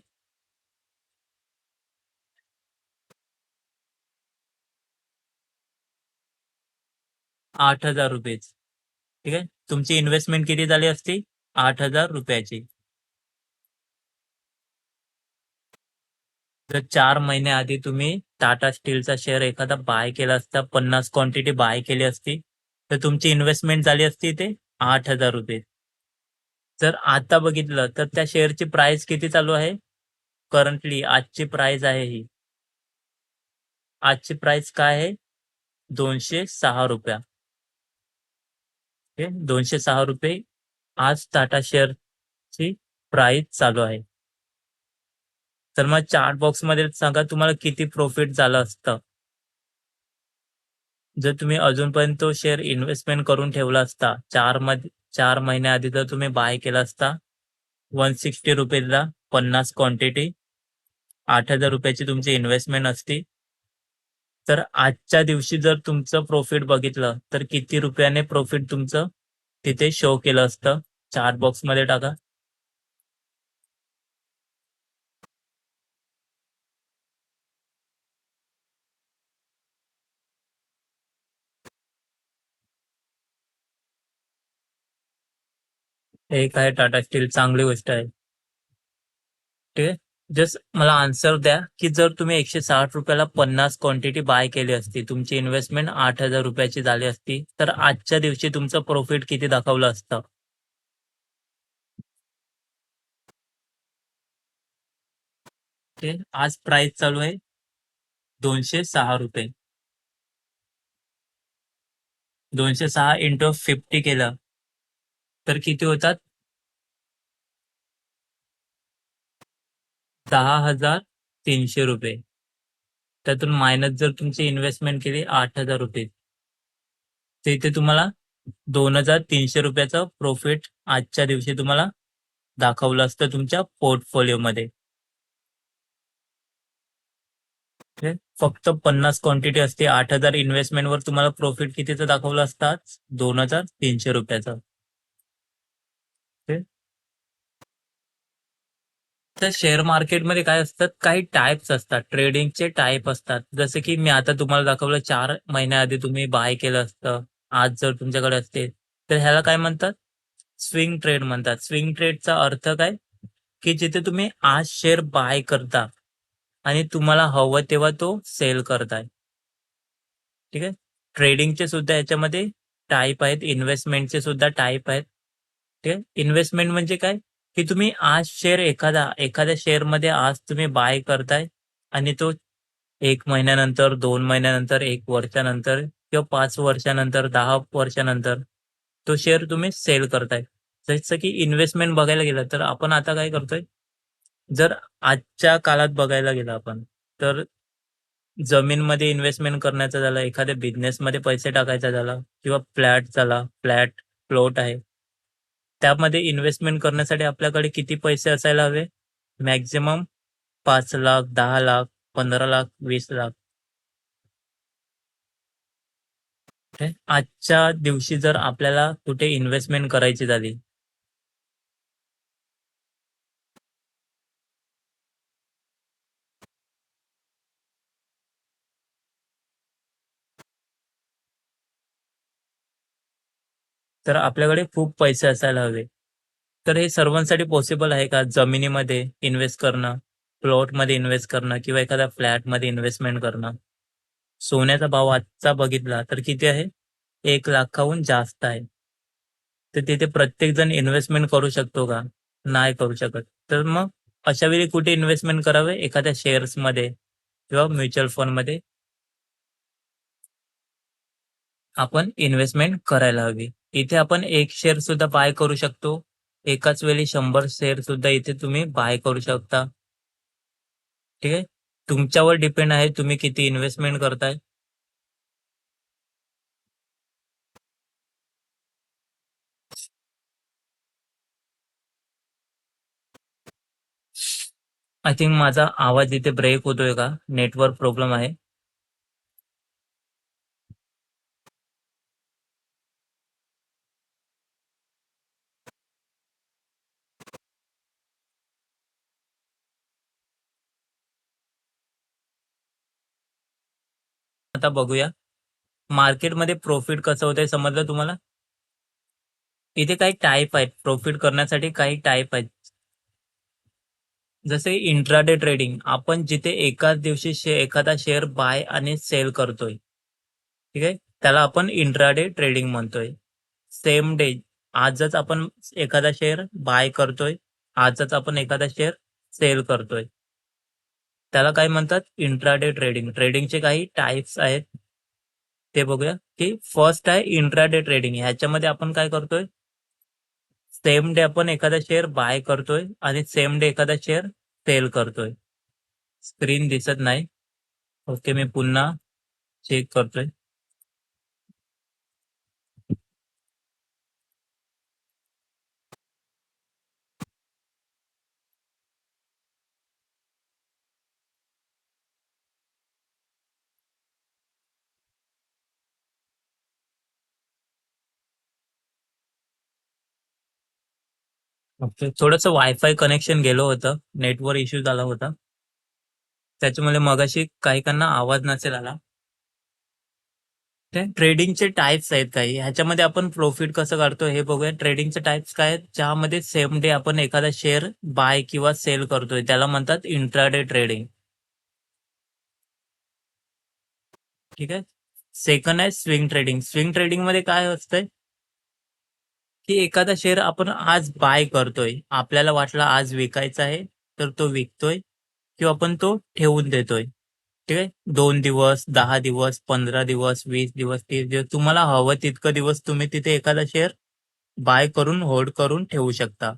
₹8,000. ठीक आहे. तुमची इन्व्हेस्टमेंट किती झाली असती? ₹8,000. जर 4 महिने आधी तुम्ही टाटा स्टीलचा शेअर एखादा बाय केला असता, 50 क्वांटिटी बाय केली असती, तर तुमची इन्व्हेस्टमेंट झाली असती ते ₹8,000. जर आता बघितलं तर त्या शेअरची प्राइस किती चालू आहे? करंटली आजची प्राइस आहे ही. आजची प्राइस काय आहे? ₹206. ओके. ₹206 आज टाटा शेअरची प्राइस चालू आहे. तर मग चार्ट बॉक्समध्ये सांगा तुम्हाला किती प्रॉफिट झालं असतं? जर तुम्ही अजूनपर्यंत तो शेअर इन्व्हेस्टमेंट करून ठेवला असता, 4 महिन्याआधी जर तुम्ही बाय केला असता, ₹160 ला 50 क्वांटिटी, ₹8,000 ची तुमची इन्व्हेस्टमेंट असती. तर आजच्या दिवशी जर तुमचं प्रॉफिट बघितलं, तर किती रुपयाने प्रॉफिट तुमचं तिथे शो केलं असतं? चार्ट बॉक्समध्ये टाका. एक आहे टाटा स्टील, चांगली गोष्ट आहे. ठीक आहे. जस्ट मला आन्सर द्या, की जर तुम्ही ₹160 50 क्वांटिटी बाय केली असती, तुमची इन्व्हेस्टमेंट ₹8,000 झाली असती, तर आजच्या दिवशी तुमचं प्रॉफिट किती दाखवलं असतं? ओके. आज प्राइस चालू आहे ₹206. 206 इंटू 50 केलं, तर किती होतात? ₹10,300. त्यातून मायनस जर तुमची इन्व्हेस्टमेंट केली ₹8,000, तर इथे तुम्हाला ₹2,300 प्रॉफिट आजच्या दिवशी तुम्हाला दाखवलं असतं तुमच्या पोर्टफोलिओमध्ये. ओके. फक्त 50 क्वांटिटी असते. 8,000 इन्व्हेस्टमेंटवर तुम्हाला प्रॉफिट कितीचं दाखवलं असतात? ₹2,300. ओके. तर शेअर मार्केटमध्ये काय असतात, काही टाइप्स असतात, ट्रेडिंगचे टाइप असतात. जसं की मी आता तुम्हाला दाखवलं 4 महिन्याआधी तुम्ही बाय केलं असतं. आज जर तुमच्याकडे असते, तर ह्याला काय म्हणतात? स्विंग ट्रेड म्हणतात. स्विंग ट्रेडचा अर्थ काय? की जिथे तुम्ही आज शेअर बाय करता आणि तुम्हाला हवं तेव्हा तो सेल करताय. ठीक आहे. ट्रेडिंगचे सुद्धा याच्यामध्ये टाइप आहेत, इन्व्हेस्टमेंटचे सुद्धा टाइप आहेत. ठीक आहे. इन्व्हेस्टमेंट म्हणजे काय? की तुम्ही आज शेअर एखाद्या शेअरमध्ये आज तुम्ही बाय करताय आणि तो 1 महिन्यानंतर, 2 महिन्यानंतर, 1 वर्षानंतर किंवा 5 वर्षानंतर, 10 वर्षानंतर तो शेअर तुम्ही सेल करताय. जसं की इन्व्हेस्टमेंट बघायला गेलं तर आपण आता काय करतोय, जर आजच्या काळात बघायला गेलं आपण, तर जमीनमध्ये इन्व्हेस्टमेंट करण्याचा झाला, एखाद्या बिझनेसमध्ये पैसे टाकायचा झाला किंवा फ्लॅट झाला, प्लॉट आहे. त्यामध्ये इन्व्हेस्टमेंट करण्यासाठी आपल्याकडे किती पैसे असायला हवे? मॅक्सिमम 5,00,000, 10,00,000, 15,00,000, 20,00,000. ओके. आजच्या दिवशी जर आपल्याला कुठे इन्व्हेस्टमेंट करायची झाली, तर आपल्याकडे खूप पैसे असायला हवे. तर हे सर्वांसाठी पॉसिबल आहे का? जमिनीमध्ये इन्व्हेस्ट करणं, प्लॉटमध्ये इन्व्हेस्ट करणं किंवा एखाद्या फ्लॅटमध्ये इन्व्हेस्टमेंट करणं. सोन्याचा भाव आजचा बघितला तर किती आहे? 1,00,000हून जास्त आहे. तर तिथे प्रत्येकजण इन्व्हेस्टमेंट करू शकतो का? नाही करू शकत. तर मग अशा वेळी कुठे इन्व्हेस्टमेंट करावे? एखाद्या शेअर्समध्ये किंवा म्युच्युअल फंडमध्ये आपण इन्व्हेस्टमेंट करायला हवी. इथे आपण एक शेअर सुद्धा बाय करू शकतो. एकाच वेळी 100 शेअर सुद्धा इथे तुम्ही बाय करू शकता. ठीक आहे. तुमच्यावर डिपेंड आहे तुम्ही किती इन्व्हेस्टमेंट करताय. आय थिंक माझा आवाज इथे ब्रेक होतोय का? नेटवर्क प्रॉब्लेम आहे. आता बघूया. मार्केटमध्ये प्रॉफिट कसं होतंय समजलं तुम्हाला? इथे काही टाइप आहेत. प्रॉफिट करण्यासाठी काही टाइप आहेत. जसे इंट्राडे ट्रेडिंग, आपण जिथे एकाच दिवशी एखादा शेअर बाय आणि सेल करतोय, ठीक आहे, त्याला आपण इंट्राडे ट्रेडिंग म्हणतोय. सेम डे, आजच आपण एखादा शेअर बाय करतोय, आजच आपण एखादा शेअर सेल करतोय, त्याला काय म्हणतात, इंट्राडे ट्रेडिंग. ट्रेडिंगचे काही टाइप्स आहेत, ते बघूया. की फर्स्ट आहे इंट्राडे ट्रेडिंग. ह्याच्यामध्ये आपण काय करतोय, सेम डे आपण एखादा शेअर बाय करतोय आणि सेम डे एखादा शेअर सेल करतोय. स्क्रीन दिसत नाही. ओके, मी पुन्हा चेक करतोय. ओके, थोडंसं वायफाय कनेक्शन गेलं होतं, नेटवर्क इश्यू झाला होता, त्याच्यामुळे मगाशी काही काहींना आवाज नसेल आला. ते ट्रेडिंगचे टाइप्स आहेत काही, ह्याच्यामध्ये आपण प्रॉफिट कसं काढतो हे बघूया. ट्रेडिंगचे टाइप्स काय आहेत, ज्यामध्ये सेम डे आपण एखादा शेअर बाय किंवा सेल करतोय, त्याला म्हणतात इंट्राडे ट्रेडिंग. ठीक आहे. सेकंड आहे स्विंग ट्रेडिंग. स्विंग ट्रेडिंग मध्ये काय असतंय, की एखादा शेअर आपण आज बाय करतोय, आपल्याला वाटलं आज विकायचा आहे, तर तो विकतोय किंवा आपण तो ठेवून देतोय. ठीक आहे. 2 दिवस, 10 दिवस, 15 दिवस, 20 दिवस, 30 दिवस, तुम्हाला हवं तितकं दिवस तुम्ही तिथे एखादा शेअर बाय करून होल्ड करून ठेवू शकता.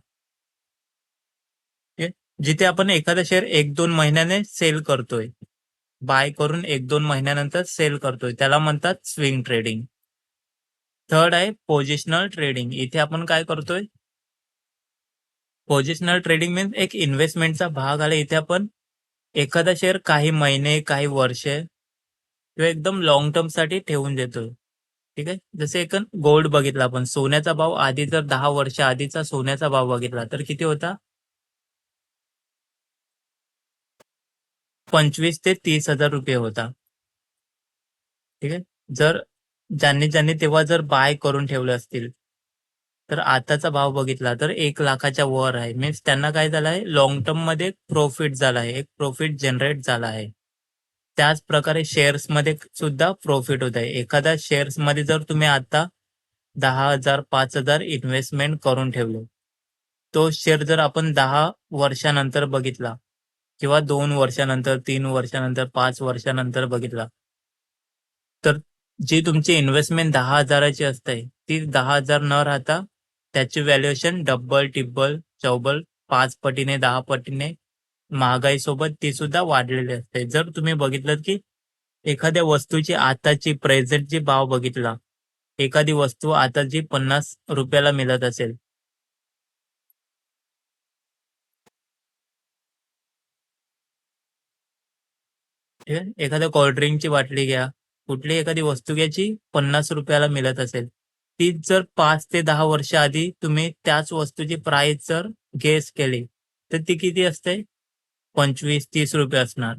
ठीक आहे. जिथे आपण एखादा शेअर 1-2 महिन्याने सेल करतोय, बाय करून 1-2 महिन्यानंतर सेल करतोय, त्याला म्हणतात स्विंग ट्रेडिंग. थर्ड आहे पोझिशनल ट्रेडिंग. इथे आपण काय करतोय, पोझिशनल ट्रेडिंग मीन्स एक इन्व्हेस्टमेंटचा भाग आला. इथे आपण एखादा शेअर काही महिने, काही वर्षे किंवा एकदम लॉंग टर्म साठी ठेवून देतोय. ठीक आहे. जसे एक गोल्ड बघितला आपण, सोन्याचा भाव आधी जर 10 वर्ष आधीचा सोन्याचा भाव बघितला तर किती होता, 25,000 ते 30,000 रुपये होता. ठीक आहे. जर ज्यांनी ज्यांनी तेव्हा जर बाय करून ठेवले असतील, तर आताचा भाव बघितला तर 1 लाखाच्या वर आहे. मीन्स त्यांना काय झालं आहे, लॉंग टर्म मध्ये प्रॉफिट झाला आहे, एक प्रॉफिट जनरेट झाला आहे. त्याच प्रकारे शेअर्स मध्ये सुद्धा प्रॉफिट होत आहे. एखाद्या शेअर्स मध्ये जर तुम्ही आता 10,000 5,000 इन्व्हेस्टमेंट करून ठेवले, तो शेअर जर आपण 10 वर्षानंतर बघितला किंवा 2 वर्षानंतर, 3 वर्षानंतर, 5 वर्षानंतर बघितला, तर जी तुमची इन्व्हेस्टमेंट 10,000ची असते, ती 10,000 न राहता त्याची व्हॅल्युएशन डबल, टिब्बल, चौबल, 5 पटीने, 10 पटीने, महागाईसोबत ती सुद्धा वाढलेली असते. जर तुम्ही बघितलं की एखाद्या वस्तूची आताची प्रेझेंटची भाव बघितला, एखादी वस्तू आता जी 50 रुपयाला मिळत असेल, ठीक आहे, एखाद्या कोल्ड्रिंकची बाटली घ्या, कुठली एखादी वस्तू घ्यायची 50 रुपयाला मिळत असेल, तीच जर 5 ते 10 वर्ष आधी तुम्ही त्याच वस्तूची प्राइस जर गेस केली, तर ती किती असते, 25-30 रुपये असणार.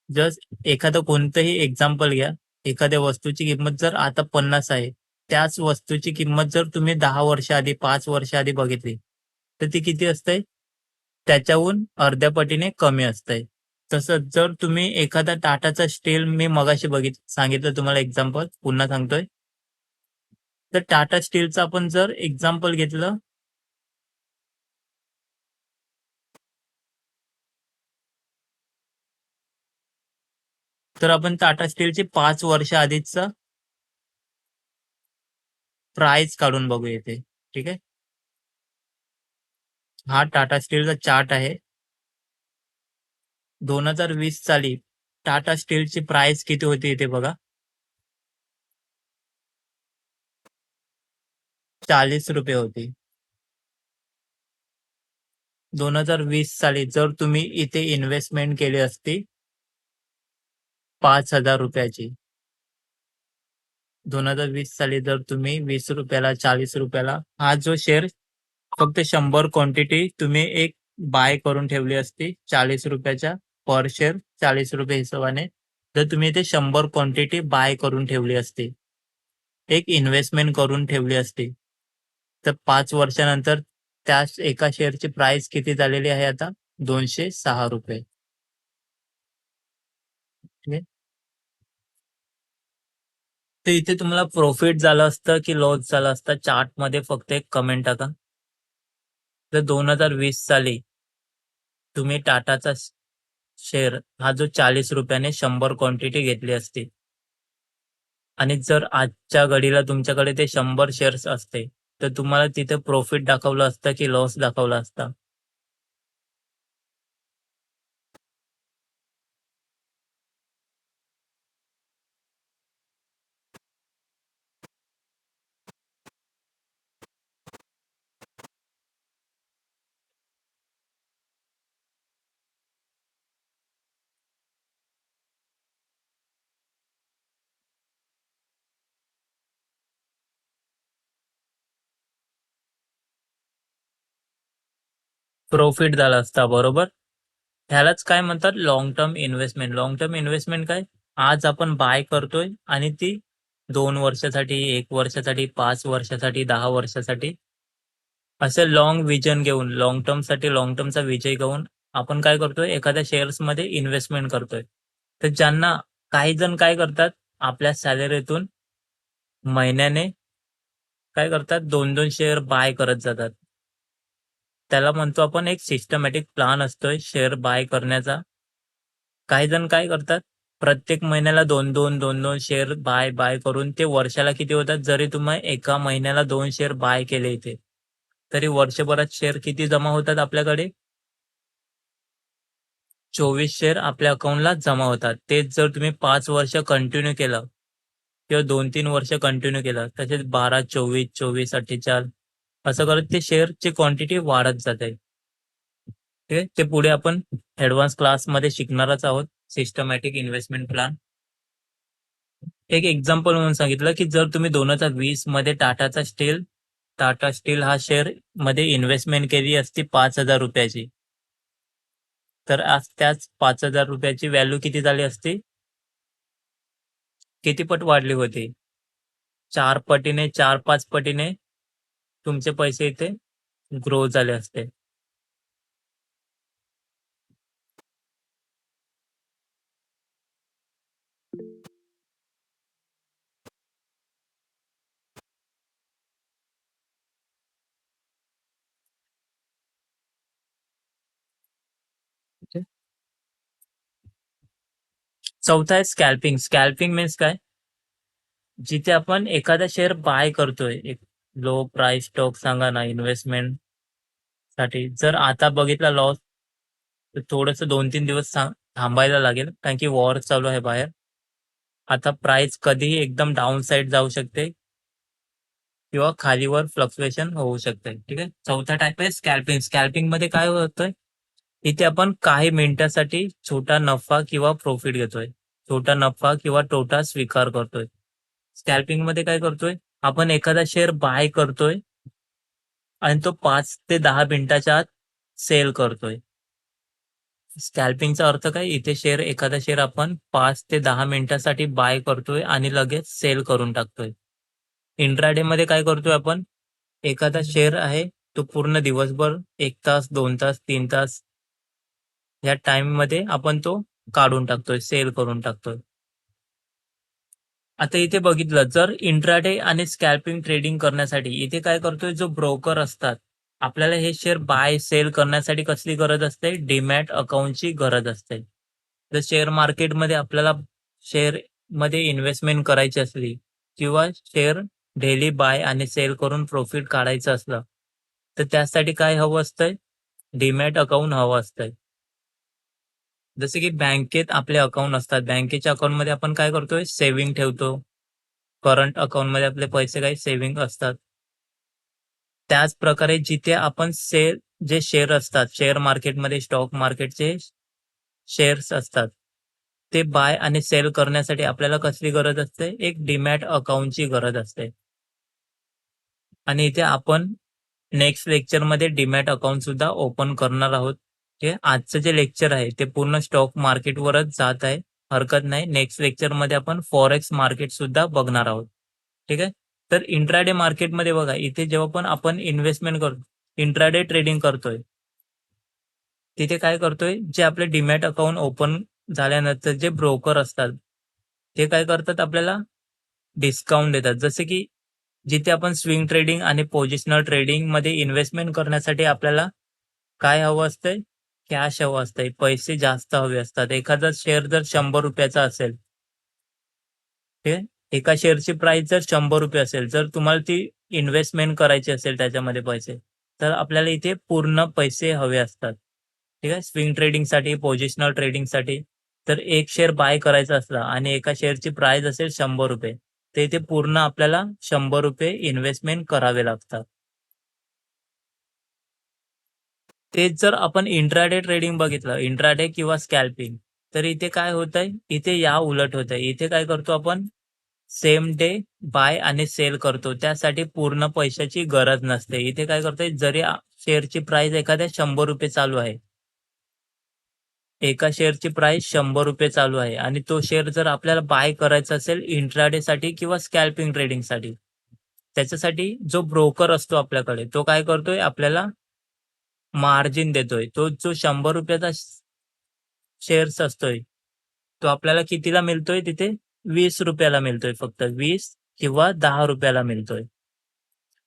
जस्ट एखादं कोणतंही एक्झाम्पल घ्या, एखाद्या वस्तूची किंमत जर आता 50 आहे, त्याच वस्तूची किंमत जर तुम्ही 10 वर्ष आधी, 5 वर्ष आधी बघितली, तर ती किती असते, त्याच्याहून अर्ध्या पटीने कमी असते. तसंच जर तुम्ही एखादा टाटाचा स्टील, मी मगाशी सांगितलं तुम्हाला एक्झाम्पल, पुन्हा सांगतोय. तर टाटा स्टीलचं आपण जर एक्झाम्पल घेतलं, तर आपण टाटा स्टीलची 5 वर्ष आधीचा प्राइस काढून बघू येते. ठीक आहे. हा टाटा स्टीलचा चार्ट आहे. 2020 साली टाटा स्टीलची प्राइस किती होती इथे बघा, 40 रुपये होती. 2020 साली जर तुम्ही इथे इन्व्हेस्टमेंट केली असती 5,000 रुपयाची, 2020 साली जर तुम्ही 20 रुपयाला, 40 रुपयाला, हा जो शेअर फक्त 100 क्वांटिटी तुम्ही एक बाय करून ठेवली असती 40 रुपयाच्या, पर शेअर 40 रुपये हिशोबाने, जर तुम्ही इथे 100 क्वांटिटी बाय करून ठेवली असती, एक इन्व्हेस्टमेंट करून ठेवली असती, तर 5 वर्षानंतर त्या एका शेअरची प्राइस किती झालेली आहे आता, 206 रुपये. ठीक आहे. तर इथे तुम्हाला प्रॉफिट झालं असतं की लॉस झाला असता चार्ट मध्ये फक्त एक कमेंट टाका. जर 2020 साली तुम्ही टाटाचा शेअर हा जो 40 रुपयाने 100 क्वांटिटी घेतली असती आणि जर आजच्या घडीला तुमच्याकडे ते 100 शेअर्स असते, तर तुम्हाला तिथे प्रॉफिट दाखवलं असतं की लॉस दाखवला असता? प्रॉफिट झाला असता, बरोबर. ह्यालाच काय म्हणतात, long term investment. Long term investment काय, आज आपण बाय करतोय आणि ती 2 वर्षासाठी, 1 वर्षासाठी, 5 वर्षासाठी, 10 वर्षासाठी, असं लॉंग विजन घेऊन, लॉंग टर्म साठी लॉंग टर्मचा विजय घेऊन आपण काय करतोय, एखाद्या शेअर्स मध्ये इन्व्हेस्टमेंट करतोय. तर ज्यांना, काही जण काय करतात, आपल्या सॅलरीतून महिन्याने काय करतात, 2-2 शेअर बाय करत जातात. त्याला म्हणतो आपण, एक सिस्टमॅटिक प्लान असतोय शेअर बाय करण्याचा. काही जण काय करतात, प्रत्येक महिन्याला 2-2, 2-2 शेअर बाय बाय करून ते वर्षाला किती होतात, जरी तुम्ही एका महिन्याला 2 शेअर बाय केले इथे, तरी वर्षभरात शेअर किती जमा होतात आपल्याकडे? 24 शेअर आपल्या अकाउंटला जमा होतात. तेच जर तुम्ही 5 वर्ष कंटिन्यू केलं किंवा 2-3 वर्ष कंटिन्यू केलं, तसेच 12, 24, 24, 48 असं करत ते शेअरची क्वांटिटी वाढत जाते. ठीक आहे. ते पुढे आपण ऍडव्हान्स क्लासमध्ये शिकणारच आहोत, सिस्टमॅटिक इन्व्हेस्टमेंट प्लॅन. एक एक्झाम्पल म्हणून सांगितलं, की जर तुम्ही 2020 मध्ये टाटा स्टील हा शेअर मध्ये इन्व्हेस्टमेंट केली असती 5,000 रुपयाची, तर आज त्याच 5,000 रुपयाची व्हॅल्यू किती झाली असती? किती पट वाढली होती? 4 पटीने, 4-5 पटीने तुमचे पैसे इथे ग्रो झाले असते. चौथा आहे स्कॅल्पिंग. स्कॅल्पिंग मीन्स काय, जिथे आपण एखादा शेअर बाय करतोय, एक लो प्राइस स्टॉक सांगा ना इन्व्हेस्टमेंट साठी, जर आता बघितला लॉस, तर थोडस 2-3 दिवस थांबायला लागेल, कारण की वॉर चालू आहे बाहेर. आता प्राइस कधीही एकदम डाऊन साईड जाऊ शकते किंवा खालीवर फ्लक्च्युएशन होऊ शकते. ठीक आहे. चौथा टाईप आहे स्कॅल्पिंग. स्कॅल्पिंग मध्ये काय होतंय, इथे आपण काही मिनिटासाठी छोटा नफा किंवा प्रॉफिट घेतोय, छोटा नफा किंवा तोटा स्वीकार करतोय. स्कॅल्पिंग मध्ये काय करतोय, आपण एखादा शेअर बाय करतोय आणि तो 5 ते 10 मिनिटाच्या आत सेल करतोय. स्कॅल्पिंगचा अर्थ काय, इथे एखादा शेअर आपण 5 ते 10 मिनिटासाठी बाय करतोय आणि लगेच सेल करून टाकतोय. इंट्राडे मध्ये काय करतोय आपण, एखादा शेअर आहे, तो पूर्ण दिवसभर 1 तास, 2 तास, 3 तास या टाइम मध्ये आपण तो काढून टाकतोय, सेल करून टाकतोय. आता इथे बघितलं, जर इंट्राडे आणि स्कॅल्पिंग ट्रेडिंग करण्यासाठी इथे काय करतोय, जो ब्रोकर असतात, आपल्याला हे शेअर बाय सेल करण्यासाठी कसली गरज असते, डीमॅट अकाउंटची गरज असते. जर शेअर मार्केटमध्ये आपल्याला शेअर मध्ये इन्व्हेस्टमेंट करायची असली किंवा शेअर डेली बाय आणि सेल करून प्रॉफिट काढायचं असलं, तर त्यासाठी काय हवं असतंय, डीमॅट अकाउंट हवं असतंय. जसे की बँकेत आपले अकाउंट असतात, बँकेच्या अकाउंटमध्ये आपण काय करतोय, सेव्हिंग ठेवतो. करंट अकाउंटमध्ये आपले पैसे काही सेव्हिंग असतात. त्याच प्रकारे जिथे आपण जे शेअर असतात, शेअर मार्केटमध्ये स्टॉक मार्केटचे शेअर्स असतात, ते बाय आणि सेल करण्यासाठी आपल्याला कसली गरज असते, एक डीमॅट अकाउंटची गरज असते. आणि इथे आपण नेक्स्ट लेक्चरमध्ये डीमॅट अकाउंट सुद्धा ओपन करणार आहोत. हे आजचं जे लेक्चर आहे ते पूर्ण स्टॉक मार्केटवरच जात आहे, हरकत नाही. नेक्स्ट लेक्चरमध्ये आपण फॉरेक्स मार्केट सुद्धा बघणार आहोत. ठीक आहे. तर इंट्राडे मार्केटमध्ये बघा, इथे जेव्हा पण आपण इन्व्हेस्टमेंट करतो, इंट्राडे ट्रेडिंग करतोय, तिथे काय करतोय, जे आपले डीमॅट अकाउंट ओपन झाल्यानंतर जे ब्रोकर असतात, ते काय करतात आपल्याला डिस्काउंट देतात. जसे की जिथे आपण स्विंग ट्रेडिंग आणि पोझिशनल ट्रेडिंगमध्ये इन्व्हेस्टमेंट करण्यासाठी आपल्याला काय हवं असतंय? कॅश हवं असतंय. पैसे जास्त हवे असतात. एखादा शेअर जर ₹100 असेल, ठीक आहे. एका शेअरची प्राइस जर ₹100 असेल, जर तुम्हाला ती इन्व्हेस्टमेंट करायची असेल त्याच्यामध्ये पैसे, तर आपल्याला इथे पूर्ण पैसे हवे असतात. ठीक आहे. स्विंग ट्रेडिंगसाठी, पोझिशनल ट्रेडिंगसाठी. तर एक शेअर बाय करायचा असला आणि एका शेअरची प्राइस असेल ₹100, तर इथे पूर्ण आपल्याला ₹100 इन्व्हेस्टमेंट करावे लागतात. तेच जर आपण इंट्राडे ट्रेडिंग बघितलं, इंट्राडे किंवा स्कॅल्पिंग, तर इथे काय होतंय? इथे या उलट होतंय. इथे काय करतो आपण? सेम डे बाय आणि सेल करतो. त्यासाठी पूर्ण पैशाची गरज नसते. इथे काय करतोय? जरी शेअरची प्राइस एखाद्या ₹100 चालू आहे. एका शेअरची प्राइस ₹100 चालू आहे आणि तो शेअर जर आपल्याला बाय करायचा असेल इंट्राडेसाठी किंवा स्कॅल्पिंग ट्रेडिंगसाठी, त्याच्यासाठी जो ब्रोकर असतो आपल्याकडे, तो काय करतोय? आपल्याला मार्जिन देतोय. तो जो ₹100 चा शेअर्स असतोय, तो आपल्याला कितीला मिळतोय तिथे? ₹20 ला मिळतोय फक्त. 20 किंवा ₹10 ला मिळतोय.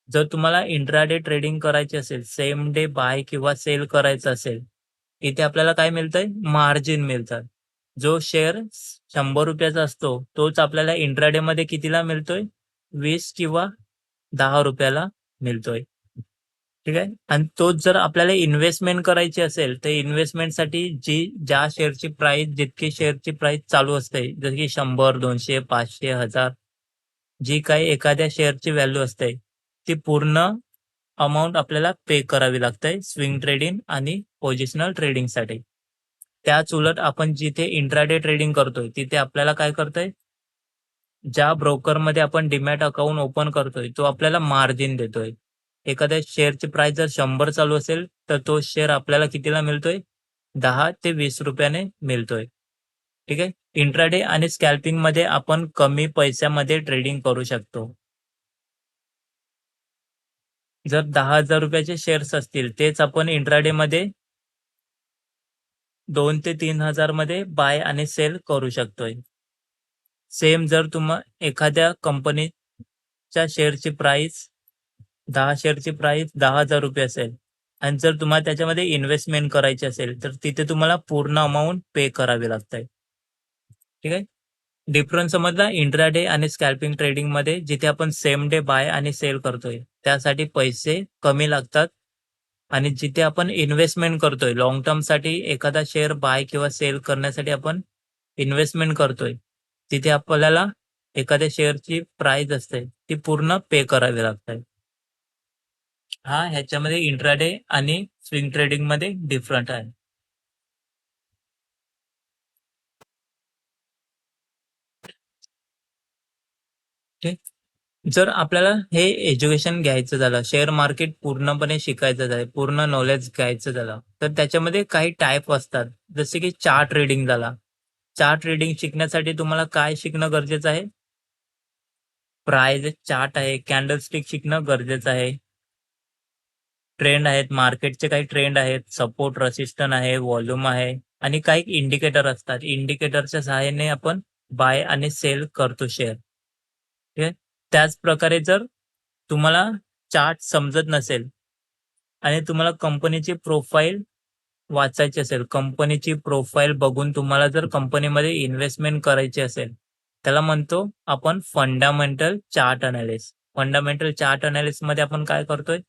जर तुम्हाला इंट्राडे ट्रेडिंग करायची असेल, सेम डे बाय किंवा सेल करायचं असेल, इथे आपल्याला काय मिळतंय? मार्जिन मिळतात. जो शेअर ₹100 चा असतो, तोच आपल्याला इंट्राडेमध्ये कितीला मिळतोय? 20 किंवा ₹10 ला मिळतोय. ठीक आहे. आणि तोच जर आपल्याला इन्व्हेस्टमेंट करायची असेल, तर इन्व्हेस्टमेंटसाठी ज्या शेअरची प्राइस जितकी शेअरची प्राइस चालू असते, जसं की 100, 200, 500, 1000 जी काही एखाद्या शेअरची व्हॅल्यू असते, ती पूर्ण अमाउंट आपल्याला पे करावी लागते स्विंग ट्रेडिंग आणि पोझिशनल ट्रेडिंगसाठी. त्याच उलट आपण जिथे इंट्राडे ट्रेडिंग करतोय, तिथे आपल्याला काय करतंय? ज्या ब्रोकरमध्ये आपण डीमॅट अकाउंट ओपन करतोय, तो आपल्याला मार्जिन देतोय. एखाद्या शेअरची प्राइस जर 100 चालू असेल, तर तो शेअर आपल्याला कितीला मिळतोय? 10 ते ₹20 मिळतोय. ठीक आहे. इंट्राडे आणि स्कॅल्पिंगमध्ये आपण कमी पैशामध्ये ट्रेडिंग करू शकतो. जर ₹10,000 चे शेअर्स असतील, तेच आपण इंट्राडेमध्ये 2 ते 3,000 मध्ये बाय आणि सेल करू शकतोय. सेम जर एखाद्या कंपनीच्या शेअरची प्राइस 10 शेअरची प्राइस ₹10,000 असेल आणि जर तुम्हाला त्याच्यामध्ये इन्व्हेस्टमेंट करायची असेल, तर तिथे तुम्हाला पूर्ण अमाउंट पे करावी लागते. ठीक आहे. डिफरन्स समजला इंट्राडे आणि स्कॅल्पिंग ट्रेडिंगमध्ये जिथे आपण सेम डे बाय आणि सेल करतोय, त्यासाठी पैसे कमी लागतात आणि जिथे आपण इन्व्हेस्टमेंट करतोय लाँग टर्मसाठी एखादा शेअर बाय किंवा सेल करण्यासाठी आपण इन्व्हेस्टमेंट करतोय, तिथे आपल्याला एखाद्या शेअरची प्राइस असते, ती पूर्ण पे करावी लागते. हां, ह्याच्यामध्ये इंट्राडे आणि स्विंग ट्रेडिंगमध्ये डिफरंट आहे. ठीक. जर आपल्याला हे एज्युकेशन घ्यायचं झालं, शेअर मार्केट पूर्णपणे शिकायचं झालं, पूर्ण नॉलेज घ्यायचं झालं, तर त्याच्यामध्ये काही टाइप असतात. जसे की चार्ट रीडिंग झाला. चार्ट रीडिंग शिकण्यासाठी तुम्हाला काय शिकणं गरजेचं आहे? प्राइस चार्ट आहे, कॅन्डलस्टिक शिकणं गरजेचं आहे. ट्रेंड आहेत, मार्केटचे काही ट्रेंड आहेत, सपोर्ट, रेसिस्टन्स आहे, व्हॉल्यूम आहे आणि काही इंडिकेटर असतात. इंडिकेटरच्या सहाय्याने आपण बाय आणि सेल करतो शेअर. ठीक आहे. त्याच प्रकारे जर तुम्हाला चार्ट समजत नसेल आणि तुम्हाला कंपनीची प्रोफाईल वाचायची असेल, कंपनीची प्रोफाईल बघून तुम्हाला जर कंपनीमध्ये इन्व्हेस्टमेंट करायची असेल, त्याला म्हणतो आपण fundamental chart analysis. Fundamental chart एनालिसिसमध्ये आपण काय करतोय?